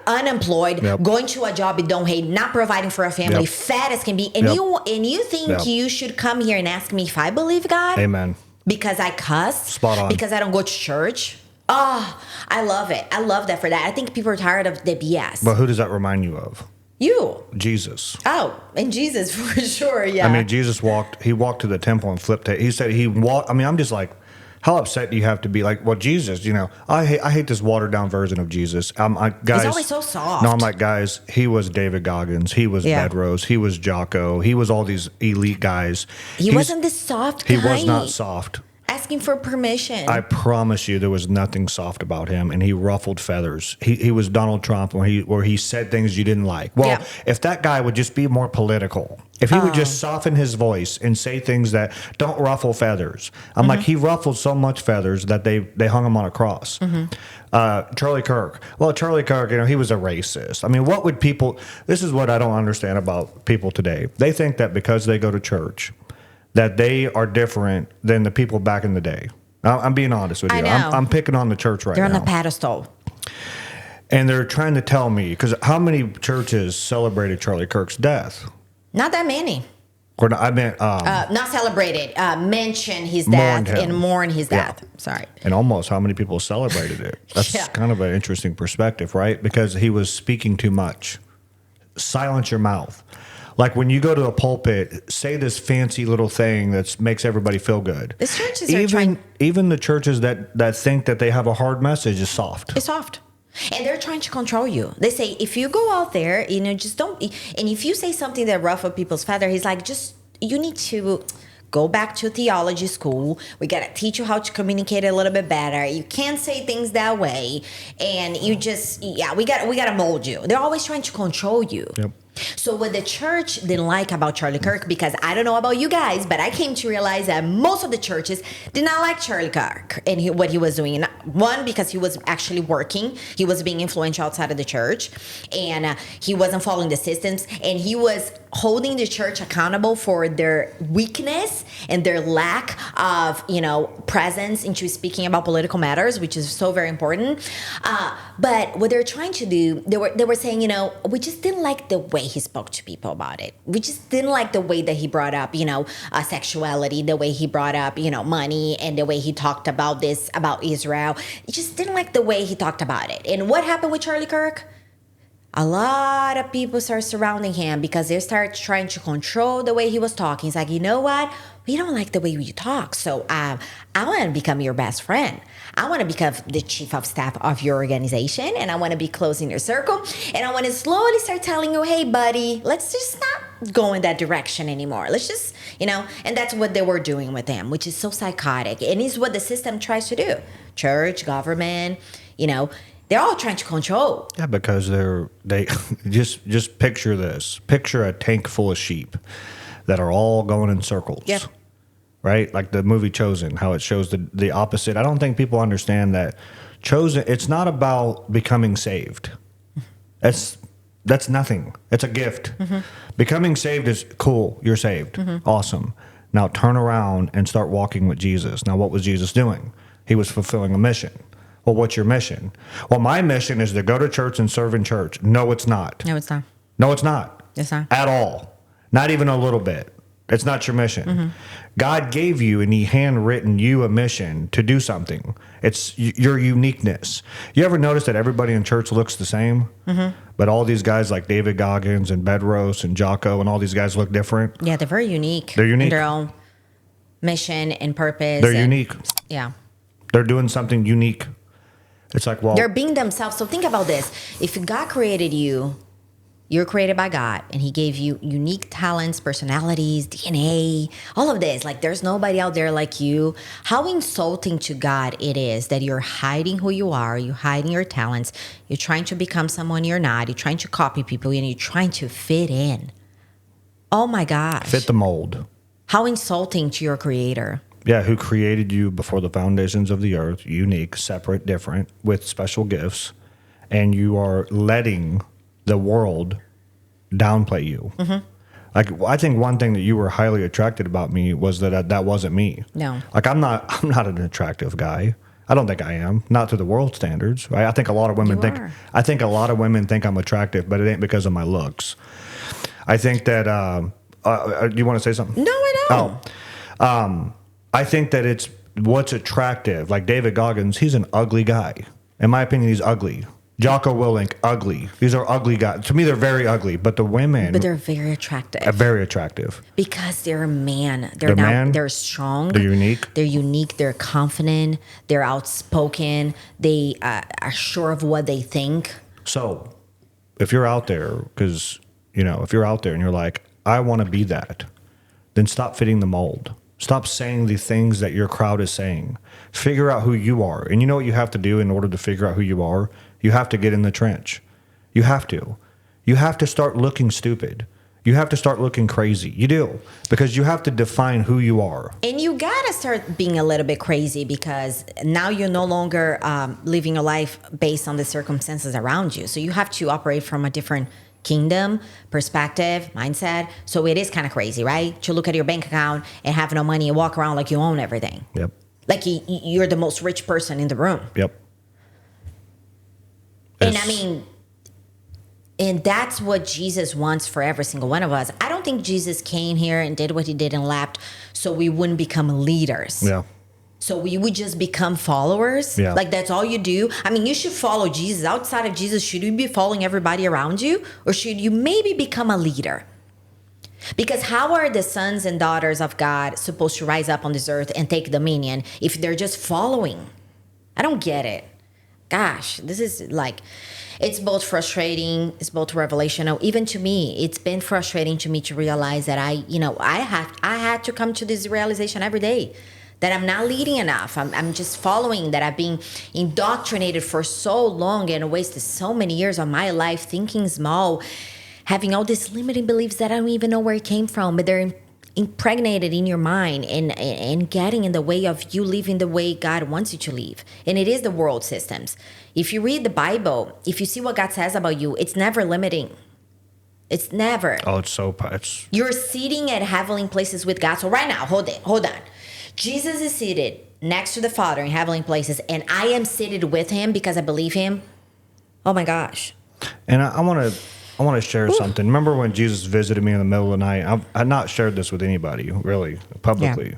unemployed, going to a job you don't hate, not providing for a family, fat as can be, and you think you should come here and ask me if I believe God? Amen. Because I cuss? Spot on. Because I don't go to church? Oh, I love it. I love that for that. I think people are tired of the BS. But who does that remind you of? You. Jesus. Oh, and Jesus for sure, yeah. I mean, Jesus walked to the temple and flipped it. He said he walked. I mean, I'm just like, how upset do you have to be? Like, well, Jesus, I hate this watered down version of Jesus. Guys, he's always so soft. No, I'm like, guys, he was David Goggins. He was Bedros. He was Jocko. He was all these elite guys. He wasn't this soft guy. He was not soft. Asking for permission. I promise you, there was nothing soft about him, and he ruffled feathers. He was Donald Trump where he said things you didn't like. Well, if that guy would just be more political, if he would just soften his voice and say things that don't ruffle feathers. I'm like, he ruffled so much feathers that they hung him on a cross. Charlie Kirk. Well, Charlie Kirk, he was a racist. I mean, what would people? This is what I don't understand about people today. They think that because they go to church, that they are different than the people back in the day. I'm being honest with you. I'm picking on the church right now. They're on a pedestal. And they're trying to tell me, because how many churches celebrated Charlie Kirk's death? Not that many. Or I meant... not celebrated. Mention his death and mourn his death. Sorry. And almost how many people celebrated it. That's kind of an interesting perspective, right? Because he was speaking too much. Silence your mouth. Like when you go to a pulpit, say this fancy little thing that makes everybody feel good. These churches are trying... Even the churches that think that they have a hard message is soft. It's soft. And they're trying to control you. They say, if you go out there, just don't... And if you say something that ruffles people's feather, he's like, you need to go back to theology school. We got to teach you how to communicate a little bit better. You can't say things that way. And you just... we got to mold you. They're always trying to control you. Yep. So what the church didn't like about Charlie Kirk, because I don't know about you guys, but I came to realize that most of the churches did not like Charlie Kirk and what he was doing. One, because he was actually working. He was being influential outside of the church, and he wasn't following the systems, and he was holding the church accountable for their weakness and their lack of, presence into speaking about political matters, which is so very important. But what they're trying to do, they were saying, we just didn't like the way he spoke to people about it. We just didn't like the way that he brought up, sexuality, the way he brought up, money, and the way he talked about Israel. He just didn't like the way he talked about it. And what happened with Charlie Kirk? a lot of people start surrounding him because they start trying to control the way he was talking. He's like, you know what? We don't like the way you talk. So I want to become your best friend. I want to become the chief of staff of your organization. And I want to be close in your circle. And I want to slowly start telling you, hey, buddy, let's just not go in that direction anymore. Let's just, and that's what they were doing with him, which is so psychotic. And it's what the system tries to do. Church, government, they're all trying to control. Yeah, because they just picture this. Picture a tank full of sheep that are all going in circles. Yep. Right? Like the movie Chosen, how it shows the opposite. I don't think people understand that Chosen, it's not about becoming saved. That's nothing. It's a gift. Mm-hmm. Becoming saved is cool. You're saved. Mm-hmm. Awesome. Now turn around and start walking with Jesus. Now, what was Jesus doing? He was fulfilling a mission. Well, what's your mission? Well, my mission is to go to church and serve in church. No, it's not. No, it's not. No, it's not. It's not. At all. Not even a little bit. It's not your mission. Mm-hmm. God gave you and he handwritten you a mission to do something. It's your uniqueness. You ever notice that everybody in church looks the same? Mm-hmm. But all these guys like David Goggins and Bedros and Jocko and all these guys look different? Yeah, they're very unique. They're unique. In their own mission and purpose. They're unique. Yeah. They're doing something unique. It's like, well, they're being themselves. So think about this. If God created you, you're created by God, and he gave you unique talents, personalities, DNA, all of this. Like, there's nobody out there like you. How insulting to God it is that you're hiding who you are, you're hiding your talents, you're trying to become someone you're not, you're trying to copy people, and you're trying to fit in. Oh my gosh. Fit the mold. How insulting to your creator. Yeah, who created you before the foundations of the earth, unique, separate, different, with special gifts, and you are letting the world downplay you. Mm-hmm. Like, I think one thing that you were highly attracted about me was that wasn't me. No. Like, I'm not an attractive guy. I don't think I am. Not to the world standards. Right? I think a lot of women think I'm attractive, but it ain't because of my looks. I think that do you want to say something? No, I don't. Oh. I think that it's what's attractive. Like David Goggins, he's an ugly guy. In my opinion, he's ugly. Jocko Willink, ugly. These are ugly guys. To me, they're very ugly. But the women... But they're very attractive. Very attractive. Because they're a man. They're strong. They're unique. They're unique. They're confident. They're outspoken. They are sure of what they think. So, if you're out there, because, if you're out there and you're like, I want to be that, then stop fitting the mold. Stop saying the things that your crowd is saying. Figure out who you are. And you know what you have to do in order to figure out who you are? You have to get in the trench. You have to. You have to start looking stupid. You have to start looking crazy. You do. Because you have to define who you are. And you got to start being a little bit crazy because now you're no longer living a life based on the circumstances around you. So you have to operate from a different kingdom, perspective, mindset. So it is kind of crazy, right? To look at your bank account and have no money and walk around like you own everything. Yep. Like you're the most rich person in the room. Yep. And and that's what Jesus wants for every single one of us. I don't think Jesus came here and did what he did and left so we wouldn't become leaders. Yeah. So we would just become followers. Yeah. Like that's all you do. You should follow Jesus. Outside of Jesus, should you be following everybody around you? Or should you maybe become a leader? Because how are the sons and daughters of God supposed to rise up on this earth and take dominion if they're just following? I don't get it. Gosh, this is it's both frustrating, it's both revelational. Even to me, it's been frustrating to me to realize that I had to come to this realization every day that I'm not leading enough. I'm just following, that I've been indoctrinated for so long and wasted so many years of my life thinking small, having all these limiting beliefs that I don't even know where it came from, but they're impregnated in your mind and getting in the way of you living the way God wants you to live. And it is the world systems. If you read the Bible, if you see what God says about you, it's never limiting. It's never. Oh, You're sitting at heavenly places with God. So right now, hold on. Jesus is seated next to the Father in heavenly places, and I am seated with him because I believe him. Oh my gosh. And I want to share something. Remember when Jesus visited me in the middle of the night? I've not shared this with anybody, really, publicly. Yeah.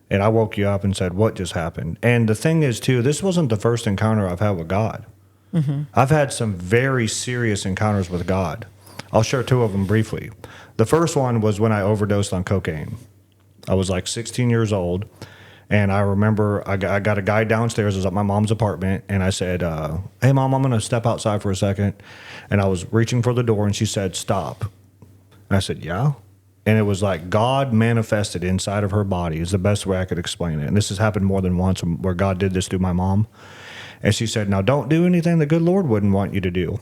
And I woke you up and said, what just happened? And the thing is, too, this wasn't the first encounter I've had with God. I've had some very serious encounters with God. I'll share two of them briefly. The first one was when I overdosed on cocaine. I was like 16 years old, and I remember I got a guy downstairs. I was at my mom's apartment, and I said, hey, Mom, I'm going to step outside for a second. And I was reaching for the door, and she said, stop. And I said, yeah. And it was like God manifested inside of her body is the best way I could explain it. And this has happened more than once where God did this through my mom. And she said, now don't do anything the good Lord wouldn't want you to do.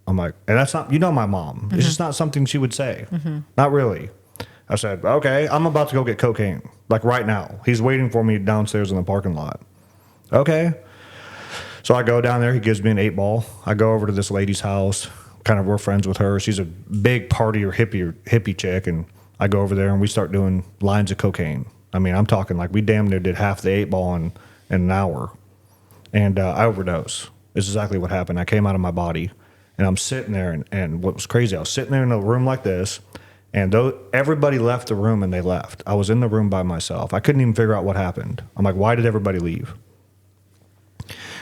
I'm like, and that's not, my mom. It's just not something she would say. Not really. I said, okay, I'm about to go get cocaine. Like right now. He's waiting for me downstairs in the parking lot. Okay. So I go down there. He gives me an 8-ball. I go over to this lady's house. Kind of we're friends with her. She's a big party or hippie chick. And I go over there and we start doing lines of cocaine. I mean, I'm talking like we damn near did half the 8-ball in an hour. And I overdosed. This is exactly what happened. I came out of my body, and I'm sitting there, and what was crazy, I was sitting there in a room like this, and everybody left the room, and they left. I was in the room by myself. I couldn't even figure out what happened. I'm like, why did everybody leave?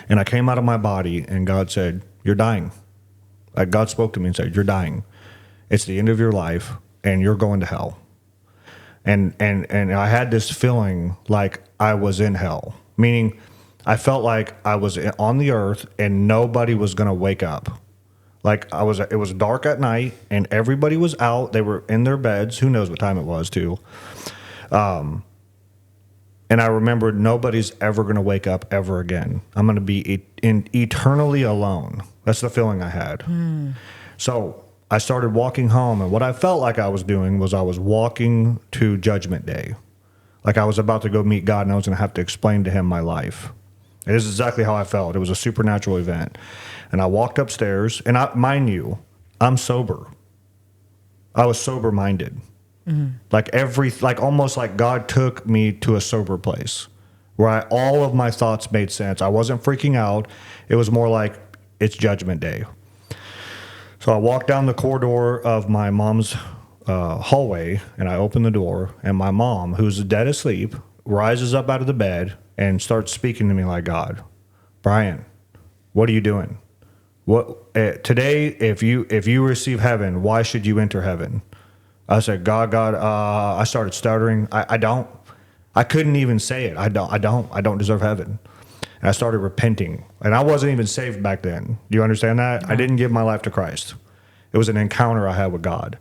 And I came out of my body, and God said, you're dying. Like God spoke to me and said, you're dying. It's the end of your life, and you're going to hell. And I had this feeling like I was in hell, meaning I felt like I was on the earth and nobody was going to wake up. Like it was dark at night and everybody was out. They were in their beds. Who knows what time it was too. And I remembered nobody's ever going to wake up ever again. I'm going to be eternally alone. That's the feeling I had. So I started walking home, and what I felt like I was doing was I was walking to Judgment Day. Like I was about to go meet God and I was going to have to explain to him my life. It is exactly how I felt. It was a supernatural event. And I walked upstairs, and mind you, I'm sober. I was sober-minded. Like almost like God took me to a sober place where all of my thoughts made sense. I wasn't freaking out. It was more like it's Judgment Day. So I walked down the corridor of my mom's hallway, and I opened the door, and my mom, who's dead asleep, rises up out of the bed and starts speaking to me like God. Brian, what are you doing? Today, if you receive heaven, why should you enter heaven? I said, God, I started stuttering. I don't. I couldn't even say it. I don't deserve heaven. And I started repenting. And I wasn't even saved back then. Do you understand that? I didn't give my life to Christ. It was an encounter I had with God.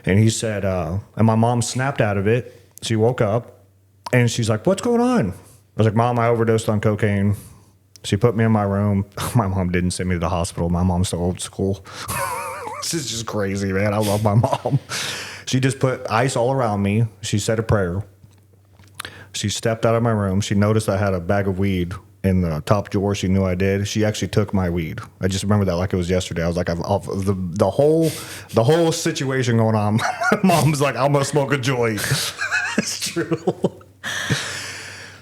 And he said, and my mom snapped out of it. She woke up and she's like, what's going on? I was like, Mom, I overdosed on cocaine. She put me in my room. My mom didn't send me to the hospital. My mom's so old school. This is just crazy, man. I love my mom. She just put ice all around me. She said a prayer. She stepped out of my room. She noticed I had a bag of weed in the top drawer. She knew I did. She actually took my weed. I just remember that like it was yesterday. I was like, the whole situation going on. My mom's like, I'm gonna smoke a joint. It's true.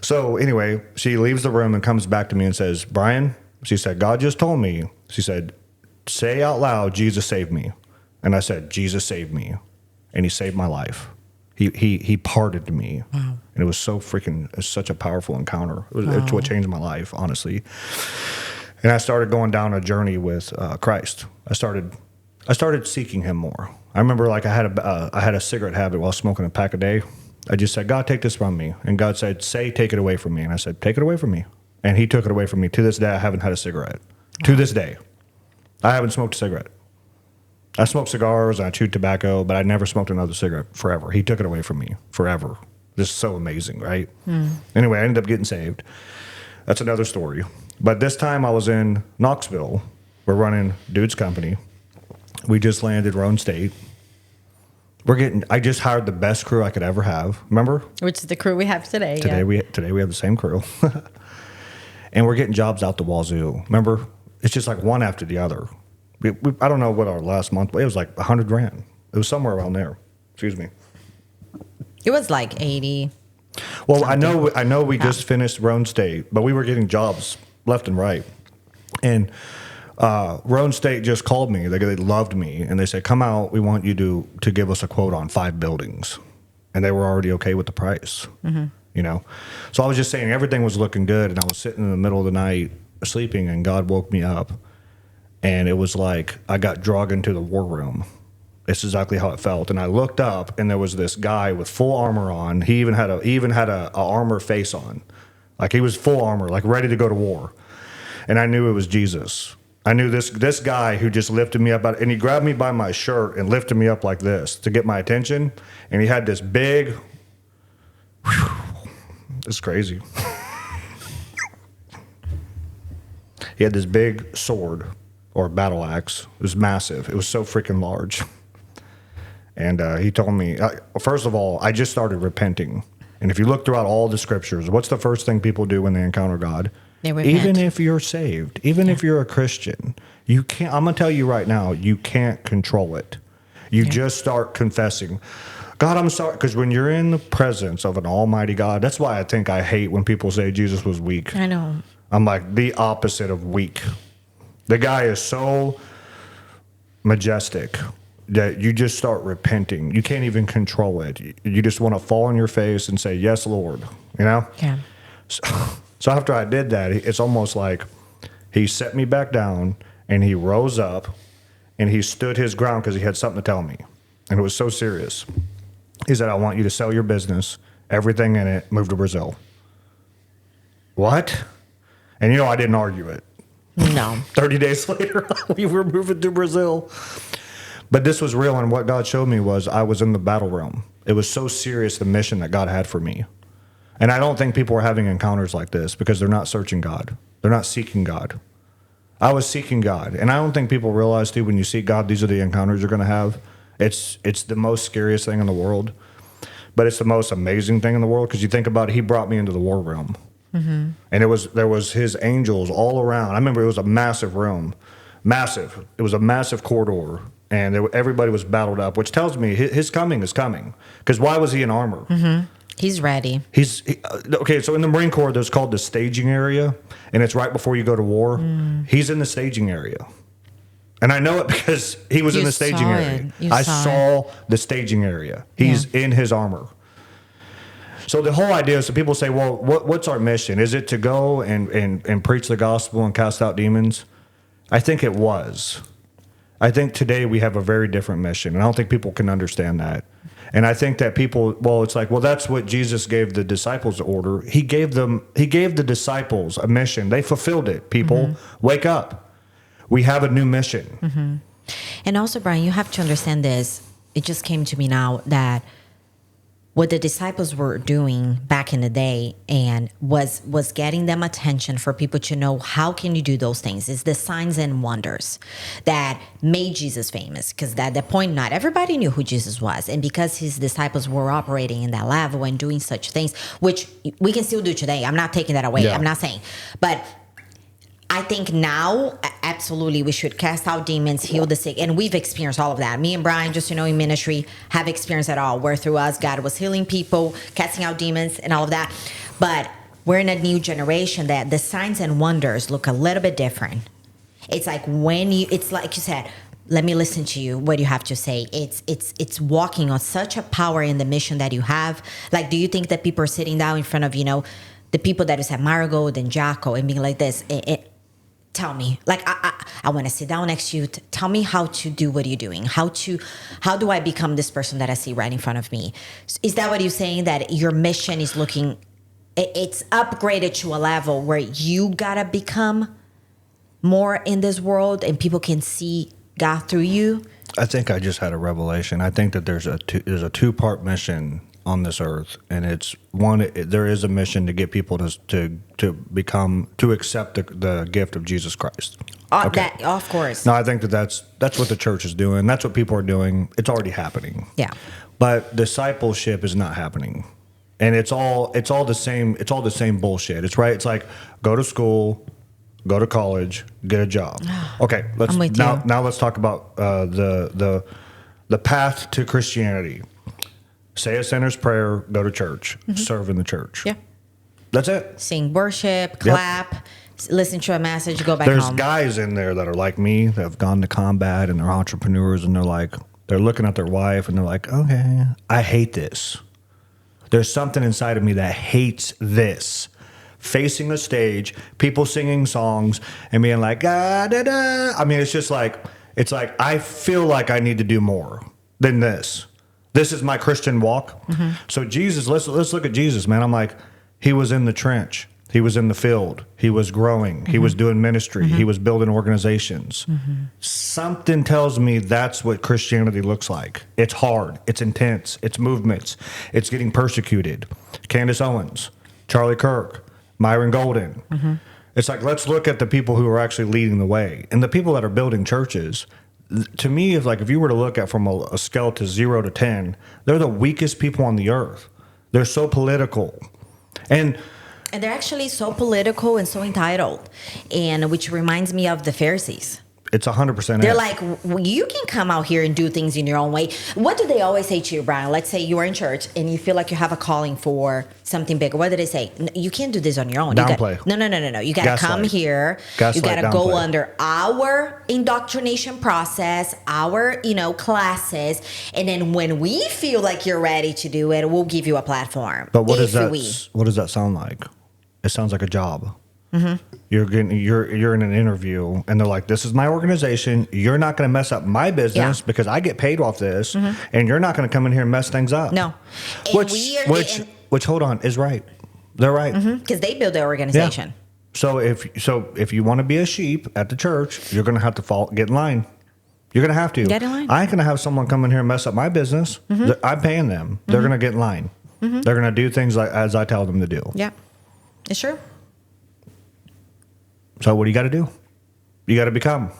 So anyway, she leaves the room and comes back to me and says, Brian, she said, God just told me. She said, say out loud, Jesus saved me. And I said, Jesus saved me. And he saved my life. He pardoned me. Wow. And it was such a powerful encounter. It's what changed my life, honestly. And I started going down a journey with Christ. I started seeking him more. I remember like I had a cigarette habit while smoking a pack a day. I just said, God, take this from me. And God said, take it away from me. And I said, take it away from me. And he took it away from me. To this day, I haven't had a cigarette. Wow. To this day, I haven't smoked a cigarette. I smoked cigars and I chewed tobacco, but I never smoked another cigarette forever. He took it away from me forever. This is so amazing, right? Anyway, I ended up getting saved. That's another story. But this time I was in Knoxville. We're running Dude's company. We just landed Roan State. I just hired the best crew I could ever have. Remember? Which is the crew we have today. Today we have the same crew. And we're getting jobs out the wazoo. Remember? It's just like one after the other. I don't know what our last month, but it was like $100,000. It was somewhere around there. Excuse me. It was like 80. Well, something. I know we just finished Roan State, but we were getting jobs left and right. And Roan State just called me. They loved me, and they said, come out. We want you to give us a quote on 5 buildings. And they were already okay with the price, you know. So I was just saying everything was looking good, and I was sitting in the middle of the night sleeping and God woke me up, and it was like I got dragged into the war room. It's exactly how it felt. And I looked up, and there was this guy with full armor on. He even had a armor face on, like he was full armor, like ready to go to war. And I knew it was Jesus. I knew this guy who just lifted me up, and he grabbed me by my shirt and lifted me up like this to get my attention. And he had this big, it's crazy. He had this big sword or battle axe. It was massive. It was so freaking large. And he told me, first of all, I just started repenting. And if you look throughout all the scriptures, what's the first thing people do when they encounter God? They repent. Even if you're saved, even if you're a Christian, you can't. I'm gonna tell you right now, you can't control it. You just start confessing, God, I'm sorry, because when you're in the presence of an almighty God, that's why I think I hate when people say Jesus was weak. I know. I'm like the opposite of weak. The guy is so majestic that you just start repenting. You can't even control it. You just want to fall on your face and say, yes, Lord, you know? Yeah. So after I did that, it's almost like he set me back down and he rose up and he stood his ground because he had something to tell me. And it was so serious. He said, I want you to sell your business, everything in it, move to Brazil. What? And you know, I didn't argue it. No. 30 days later, we were moving to Brazil. But this was real, and what God showed me was I was in the battle realm. It was so serious, the mission that God had for me. And I don't think people are having encounters like this because they're not searching God. They're not seeking God. I was seeking God. And I don't think people realize, too, when you seek God, these are the encounters you're going to have. It's the most scariest thing in the world. But it's the most amazing thing in the world because you think about it, he brought me into the war realm. Mm-hmm. And there was his angels all around. I remember it was a massive room. Massive. It was a massive corridor. And everybody was battled up, which tells me his coming is coming. Because why was he in armor? Mm-hmm. He's ready. Okay, so in the Marine Corps, there's called the staging area, and it's right before you go to war. He's in the staging area. And I know it because he was in the staging area. I saw the staging area. He's in his armor. So the whole idea is, so people say, well, what's our mission? Is it to go and preach the gospel and cast out demons? I think it was. I think today we have a very different mission, and I don't think people can understand that. And I think that it's like, well, that's what Jesus gave the disciples to order. He gave the disciples a mission. They fulfilled it. People, wake up. We have a new mission. Mm-hmm. And also, Brian, you have to understand this. It just came to me now that what the disciples were doing back in the day and was getting them attention for people to know how can you do those things. It's the signs and wonders that made Jesus famous, because at that point not everybody knew who Jesus was, and because his disciples were operating in that level and doing such things, which we can still do today. I'm not taking that away. I'm not saying, but I think now, absolutely, we should cast out demons, heal the sick. And we've experienced all of that. Me and Brian, just in ministry, have experienced it all, where through us, God was healing people, casting out demons, and all of that. But we're in a new generation that the signs and wonders look a little bit different. It's like it's like you said, let me listen to you, what you have to say. It's walking on such a power in the mission that you have. Like, do you think that people are sitting down in front of, the people that is at Marigold and Jocko and being like this, tell me, like, I want to sit down next to you. Tell me how to do what you're doing. How do I become this person that I see right in front of me? Is that what you're saying? That your mission is it's upgraded to a level where you gotta become more in this world and people can see God through you? I think I just had a revelation. I think that there's a two-part mission on this earth, and it's one. There is a mission to get people to accept the gift of Jesus Christ. Okay. That, of course. No, I think that's what the church is doing. That's what people are doing. It's already happening. Yeah. But discipleship is not happening, and it's all the same. It's all the same bullshit. It's right. It's like go to school, go to college, get a job. Okay. Now let's talk about the path to Christianity. Say a sinner's prayer, go to church, serve in the church. Yeah. That's it. Sing worship, clap, listen to a message, go back home. There's guys in there that are like me that have gone to combat and they're entrepreneurs, and they're looking at their wife and they're like, okay, I hate this. There's something inside of me that hates this. facing a stage, people singing songs and being like, ah, da, da. I mean, it's like I feel like I need to do more than this. This is my Christian walk. So Jesus, let's look at Jesus, man. I'm like, he was in the trench. He was in the field. He was growing. He was doing ministry. He was building organizations. Something tells me that's what Christianity looks like. It's hard. It's intense. It's movements. It's getting persecuted. Candace Owens, Charlie Kirk, Myron Golden. It's like, let's look at the people who are actually leading the way. And the people that are building churches, to me, is like, if you were to look at from a scale to 0 to 10, they're the weakest people on the earth. They're so political. And they're actually so political and so entitled, and which reminds me of the Pharisees. It's 100%. They're like, you can come out here and do things in your own way. What do they always say to you, Brian? Let's say you are in church and you feel like you have a calling for something bigger. What do they say? You can't do this on your own. Downplay. No. You got to come here. You got to go under our indoctrination process, our, classes. And then when we feel like you're ready to do it, we'll give you a platform. But what does that sound like? It sounds like a job. You're in an interview and they're like, this is my organization. You're not going to mess up my business because I get paid off this, and you're not going to come in here and mess things up. No. Which hold on, is right. They're right. Because they build their organization. Yeah. So if you want to be a sheep at the church, you're going to have to get in line. You're going to have to. Get in line. I ain't going to have someone come in here and mess up my business. I'm paying them. They're going to get in line. They're going to do things as I tell them to do. Yeah. It's true. So what do you got to do? You got to become.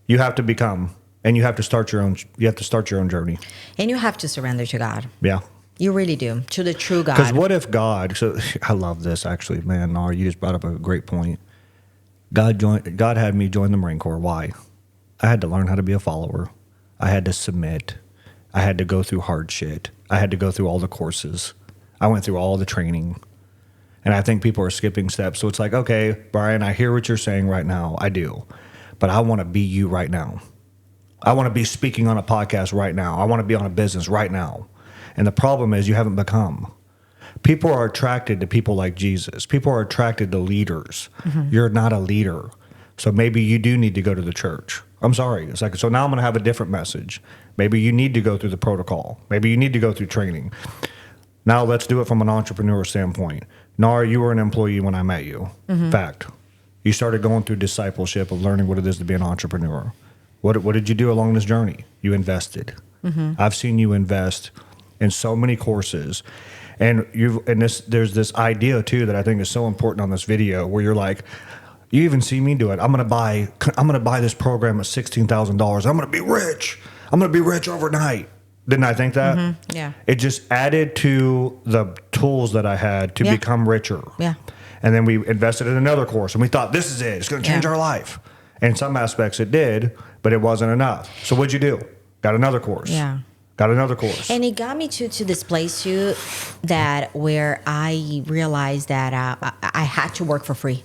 You have to become, and you have to start your own. You have to start your own journey. And you have to surrender to God. Yeah. You really do, to the true God. Because what if God? So I love this actually, man. Nara, you just brought up a great point. God had me join the Marine Corps. Why? I had to learn how to be a follower. I had to submit. I had to go through hard shit. I had to go through all the courses. I went through all the training. And I think people are skipping steps. So it's like, okay, Brian, I hear what you're saying right now. I do. But I want to be you right now. I want to be speaking on a podcast right now. I want to be on a business right now. And the problem is you haven't become. People are attracted to people like Jesus. People are attracted to leaders. You're not a leader. So maybe you do need to go to the church. I'm sorry. It's like, so now I'm going to have a different message. Maybe you need to go through the protocol. Maybe you need to go through training. Now let's do it from an entrepreneur standpoint. Nara, you were an employee when I met you. Fact. You started going through discipleship of learning what it is to be an entrepreneur. What did you do along this journey? You invested. I've seen you invest in so many courses. And there's this idea too that I think is so important on this video where you're like, you even see me do it. I'm gonna buy this program at $16,000. I'm gonna be rich. I'm gonna be rich overnight. Didn't I think that? Yeah. It just added to the tools that I had to become richer. Yeah. And then we invested in another course and we thought, this is it. It's going to change our life. And in some aspects it did, but it wasn't enough. So what'd you do? Got another course. Yeah. Got another course. And it got me to this place too, where I realized that I had to work for free.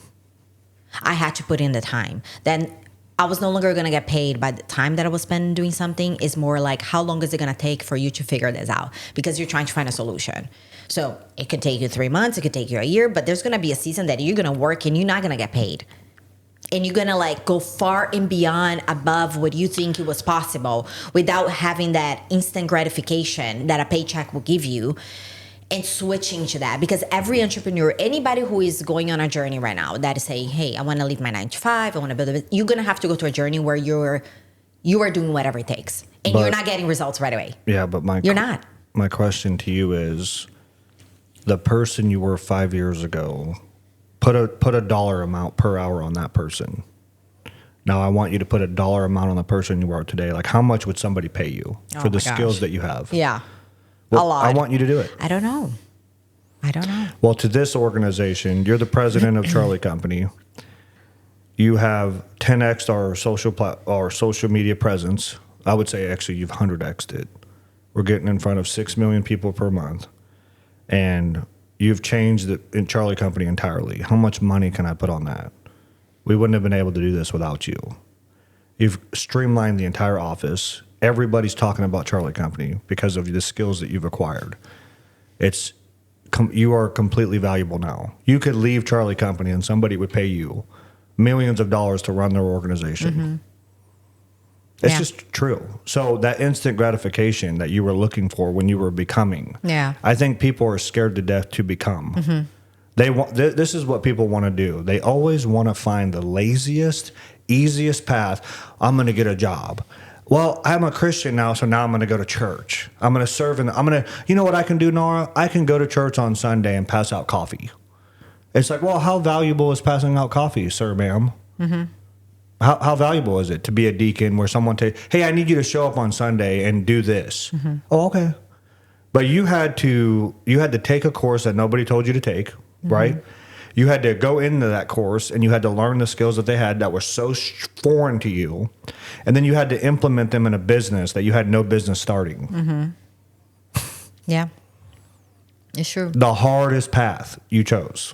I had to put in the time. Then I was no longer going to get paid by the time that I was spending doing something. It's more like, how long is it going to take for you to figure this out? Because you're trying to find a solution. So it could take you 3 months, it could take you a year, but there's going to be a season that you're going to work and you're not going to get paid. And you're going to go far and beyond above what you think it was possible without having that instant gratification that a paycheck will give you. And switching to that, because every entrepreneur, anybody who is going on a journey right now that is saying, hey, I want to leave my 9 to 5, I want to build a business, you're going to have to go to a journey where you are doing whatever it takes. And you're not getting results right away. Yeah, but you're not. My question to you is, the person you were 5 years ago, put a dollar amount per hour on that person. Now I want you to put a dollar amount on the person you are today. Like, how much would somebody pay you for the skills that you have? Yeah. Well, a lot. I want you to do it. I don't know. Well, to this organization, you're the president of Charlie Company. You have 10x'd our social media presence. I would say actually you've 100x'd it. We're getting in front of 6 million people per month. And you've changed the Charlie Company entirely. How much money can I put on that? We wouldn't have been able to do this without you. You've streamlined the entire office. Everybody's talking about Charlie Company because of the skills that you've acquired. It's you are completely valuable now. You could leave Charlie Company and somebody would pay you millions of dollars to run their organization. It's just true. So that instant gratification that you were looking for when you were becoming, I think people are scared to death to become. They want. This is what people want to do. They always want to find the laziest, easiest path. I'm going to get a job. Well, I'm a Christian now, so now I'm going to go to church. I'm going to serve, and I'm going to. You know what I can do, Nara? I can go to church on Sunday and pass out coffee. It's like, well, how valuable is passing out coffee, sir, ma'am? How valuable is it to be a deacon where someone hey, I need you to show up on Sunday and do this. Oh, okay. But you had to take a course that nobody told you to take, right? You had to go into that course and you had to learn the skills that they had that were so foreign to you. And then you had to implement them in a business that you had no business starting. Yeah. It's true. The hardest path you chose.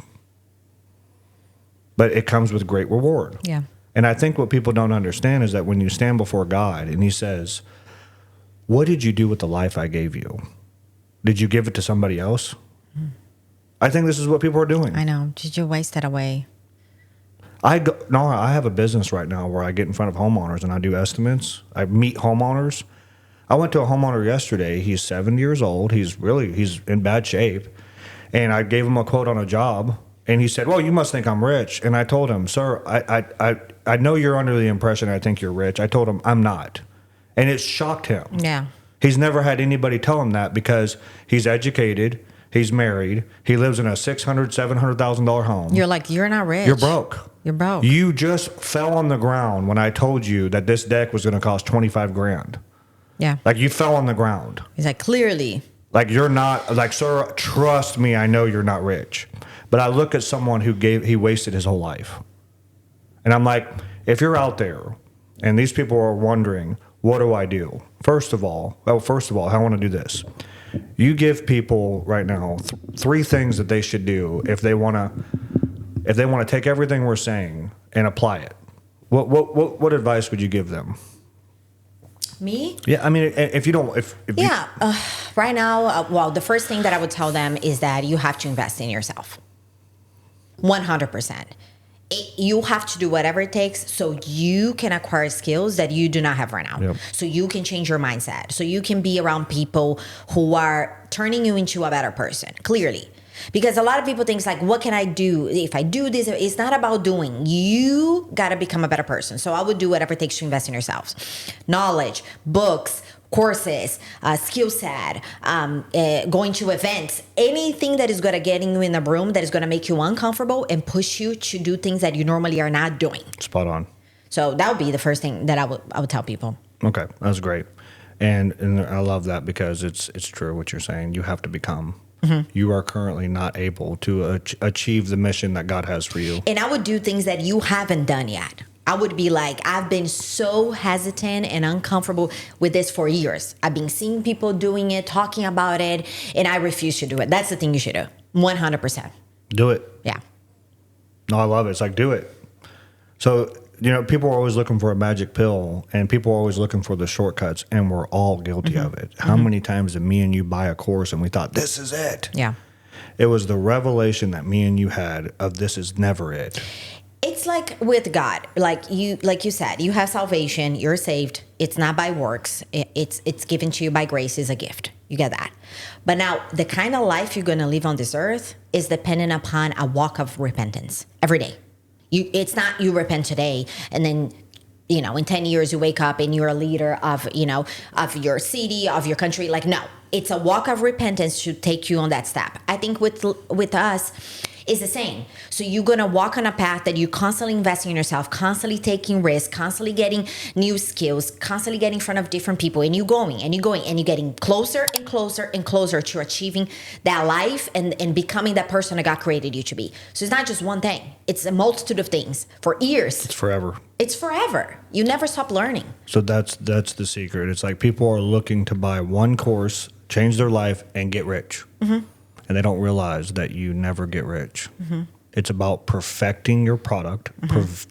But it comes with great reward. Yeah. And I think what people don't understand is that when you stand before God and he says, what did you do with the life I gave you? Did you give it to somebody else? I think this is what people are doing. I know. Did you waste it away? I have a business right now where I get in front of homeowners and I do estimates. I meet homeowners. I went to a homeowner yesterday. He's 70 years old. He's in bad shape. And I gave him a quote on a job. And he said, well, you must think I'm rich. And I told him, sir, I know you're under the impression I think you're rich. I told him, I'm not. And it shocked him. Yeah. He's never had anybody tell him that because he's educated, he's married, he lives in a $600,000, $700,000 home. You're like, you're not rich. You're broke. You're broke. You just fell on the ground when I told you that this deck was going to cost $25,000. Yeah. Like you fell on the ground. He's like, clearly. Like you're not, like, sir, trust me, I know you're not rich. But I look at someone he wasted his whole life. And I'm like, if you're out there and these people are wondering, what do I do? First of all, I want to do this. You give people right now three things that they should do if they want to take everything we're saying and apply it. What advice would you give them? Me? Yeah, I mean, if you don't, right now, well, the first thing that I would tell them is that you have to invest in yourself. 100%. You have to do whatever it takes so you can acquire skills that you do not have right now. Yep. So you can change your mindset. So you can be around people who are turning you into a better person, clearly. Because a lot of people think like, what can I do? If I do this, it's not about doing. You got to become a better person. So I would do whatever it takes to invest in yourselves. Knowledge, books, courses, skill set, going to events, anything that is going to get you in a room that is going to make you uncomfortable and push you to do things that you normally are not doing. Spot on. So that would be the first thing that I would tell people. Okay, that's great. And I love that because it's true what you're saying. You have to become. You are currently not able to achieve the mission that God has for you. And I would do things that you haven't done yet. I would be like, I've been so hesitant and uncomfortable with this for years. I've been seeing people doing it, talking about it, and I refuse to do it. That's the thing you should do. 100%. Do it. Yeah. No, I love it. It's like, do it. So, people are always looking for a magic pill and people are always looking for the shortcuts and we're all guilty of it. How many times did me and you buy a course and we thought, this is it? Yeah. It was the revelation that me and you had of this is never it. It's like with God, like you said, you have salvation, you're saved. It's not by works. It's given to you by grace, is a gift. You get that. But now the kind of life you're going to live on this earth is dependent upon a walk of repentance every day. It's not you repent today and then, in 10 years you wake up and you're a leader of your city, of your country. Like, no, it's a walk of repentance to take you on that step. I think with us, is the same. So you're going to walk on a path that you constantly investing in yourself, constantly taking risks, constantly getting new skills, constantly getting in front of different people, and you're going and you're getting closer and closer and closer to achieving that life and becoming that person that God created you to be. So it's not just one thing. It's a multitude of things for years. It's forever. It's forever. You never stop learning. So that's the secret. It's like people are looking to buy one course, change their life, and get rich. And they don't realize that you never get rich. It's about perfecting your product,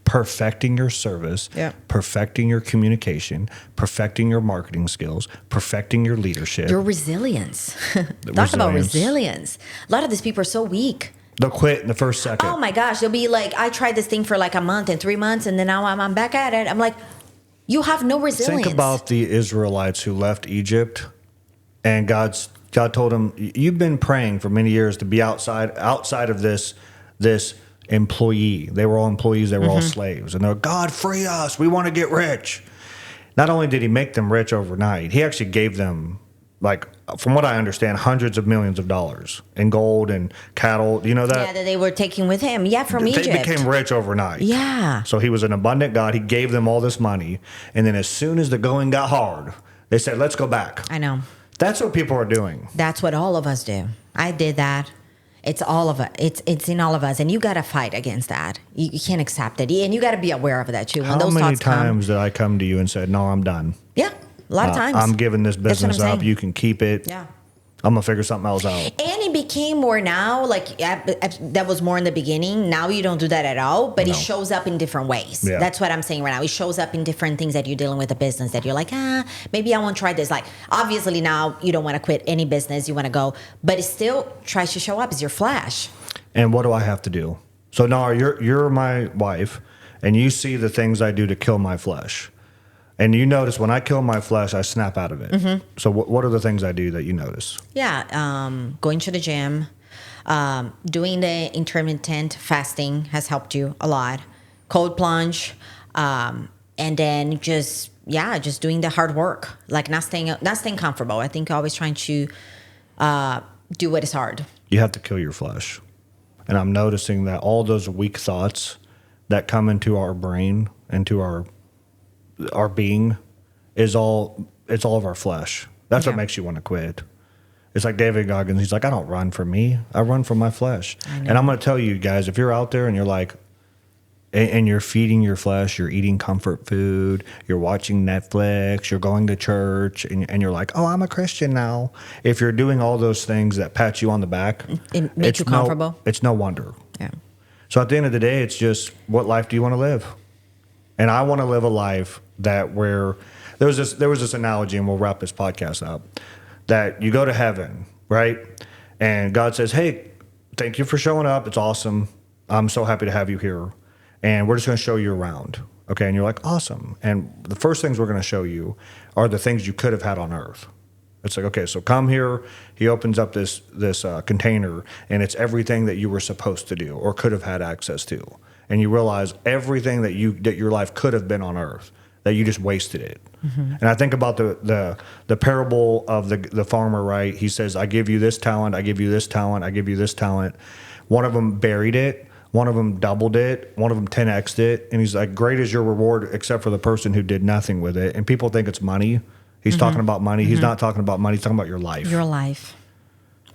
perfecting your service, perfecting your communication, perfecting your marketing skills, perfecting your leadership. Your resilience. Talk about resilience. A lot of these people are so weak. They'll quit in the first second. Oh my gosh. They'll be like, I tried this thing for like a month and 3 months, and then now I'm back at it. I'm like, you have no resilience. Think about the Israelites who left Egypt, and God told them, you've been praying for many years to be outside of this employee. They were all employees. They were all slaves. And they're, God, free us. We want to get rich. Not only did he make them rich overnight, he actually gave them, like, from what I understand, hundreds of millions of dollars in gold and cattle. You know that? Yeah, that they were taking with him. Yeah, from Egypt. They became rich overnight. Yeah. So he was an abundant God. He gave them all this money. And then as soon as the going got hard, they said, let's go back. I know. That's what people are doing. That's what all of us do. I did that. It's all of it. It's in all of us, and you got to fight against that. You can't accept it, and you got to be aware of that too. When How many times did I come to you and said, "No, I'm done"? Yeah, a lot of times. I'm giving this business up. You can keep it. Yeah. I'm gonna figure something else out. And it became more now, like that was more in the beginning. Now you don't do that at all, but it shows up in different ways. Yeah. That's what I'm saying right now. It shows up in different things that you're dealing with a business that you're like, maybe I won't try this. Like, obviously now you don't want to quit any business. You want to go, but it still tries to show up as your flash. And what do I have to do? So Nara, you're my wife, and you see the things I do to kill my flesh. And you notice when I kill my flesh, I snap out of it. So what are the things I do that you notice? Yeah, going to the gym, doing the intermittent fasting has helped you a lot. Cold plunge, and then just doing the hard work, like not staying comfortable. I think always trying to do what is hard. You have to kill your flesh. And I'm noticing that all those weak thoughts that come into our brain, into our being, it's all of our flesh. That's what makes you want to quit. It's like David Goggins. He's like, I don't run from me. I run from my flesh. And I'm going to tell you guys, if you're out there and you're like, and you're feeding your flesh, you're eating comfort food, you're watching Netflix, you're going to church, and you're like, oh, I'm a Christian now. If you're doing all those things that pat you on the back, it makes you comfortable. It's no wonder. Yeah. So at the end of the day, it's just, what life do you want to live? And I want to live a life that where there was this analogy, and we'll wrap this podcast up, that you go to heaven, right? And God says, hey, thank you for showing up. It's awesome. I'm so happy to have you here. And we're just going to show you around. Okay. And you're like, awesome. And the first things we're going to show you are the things you could have had on earth. It's like, okay, so come here. He opens up this container, and it's everything that you were supposed to do or could have had access to. And you realize everything that your life could have been on earth, that you just wasted it. And I think about the parable of the farmer, right? He says, I give you this talent, I give you this talent, I give you this talent. One of them buried it, one of them doubled it, one of them 10x'd it. And he's like, great is your reward, except for the person who did nothing with it. And people think it's money. He's talking about money. He's not talking about money. He's talking about your life. Your life,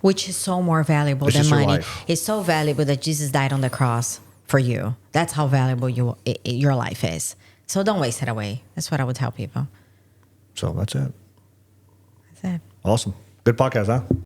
which is so more valuable than money. It's so valuable that Jesus died on the cross for you. That's how valuable your life is. So don't waste it away. That's what I would tell people. So that's it. That's it. Awesome. Good podcast, huh?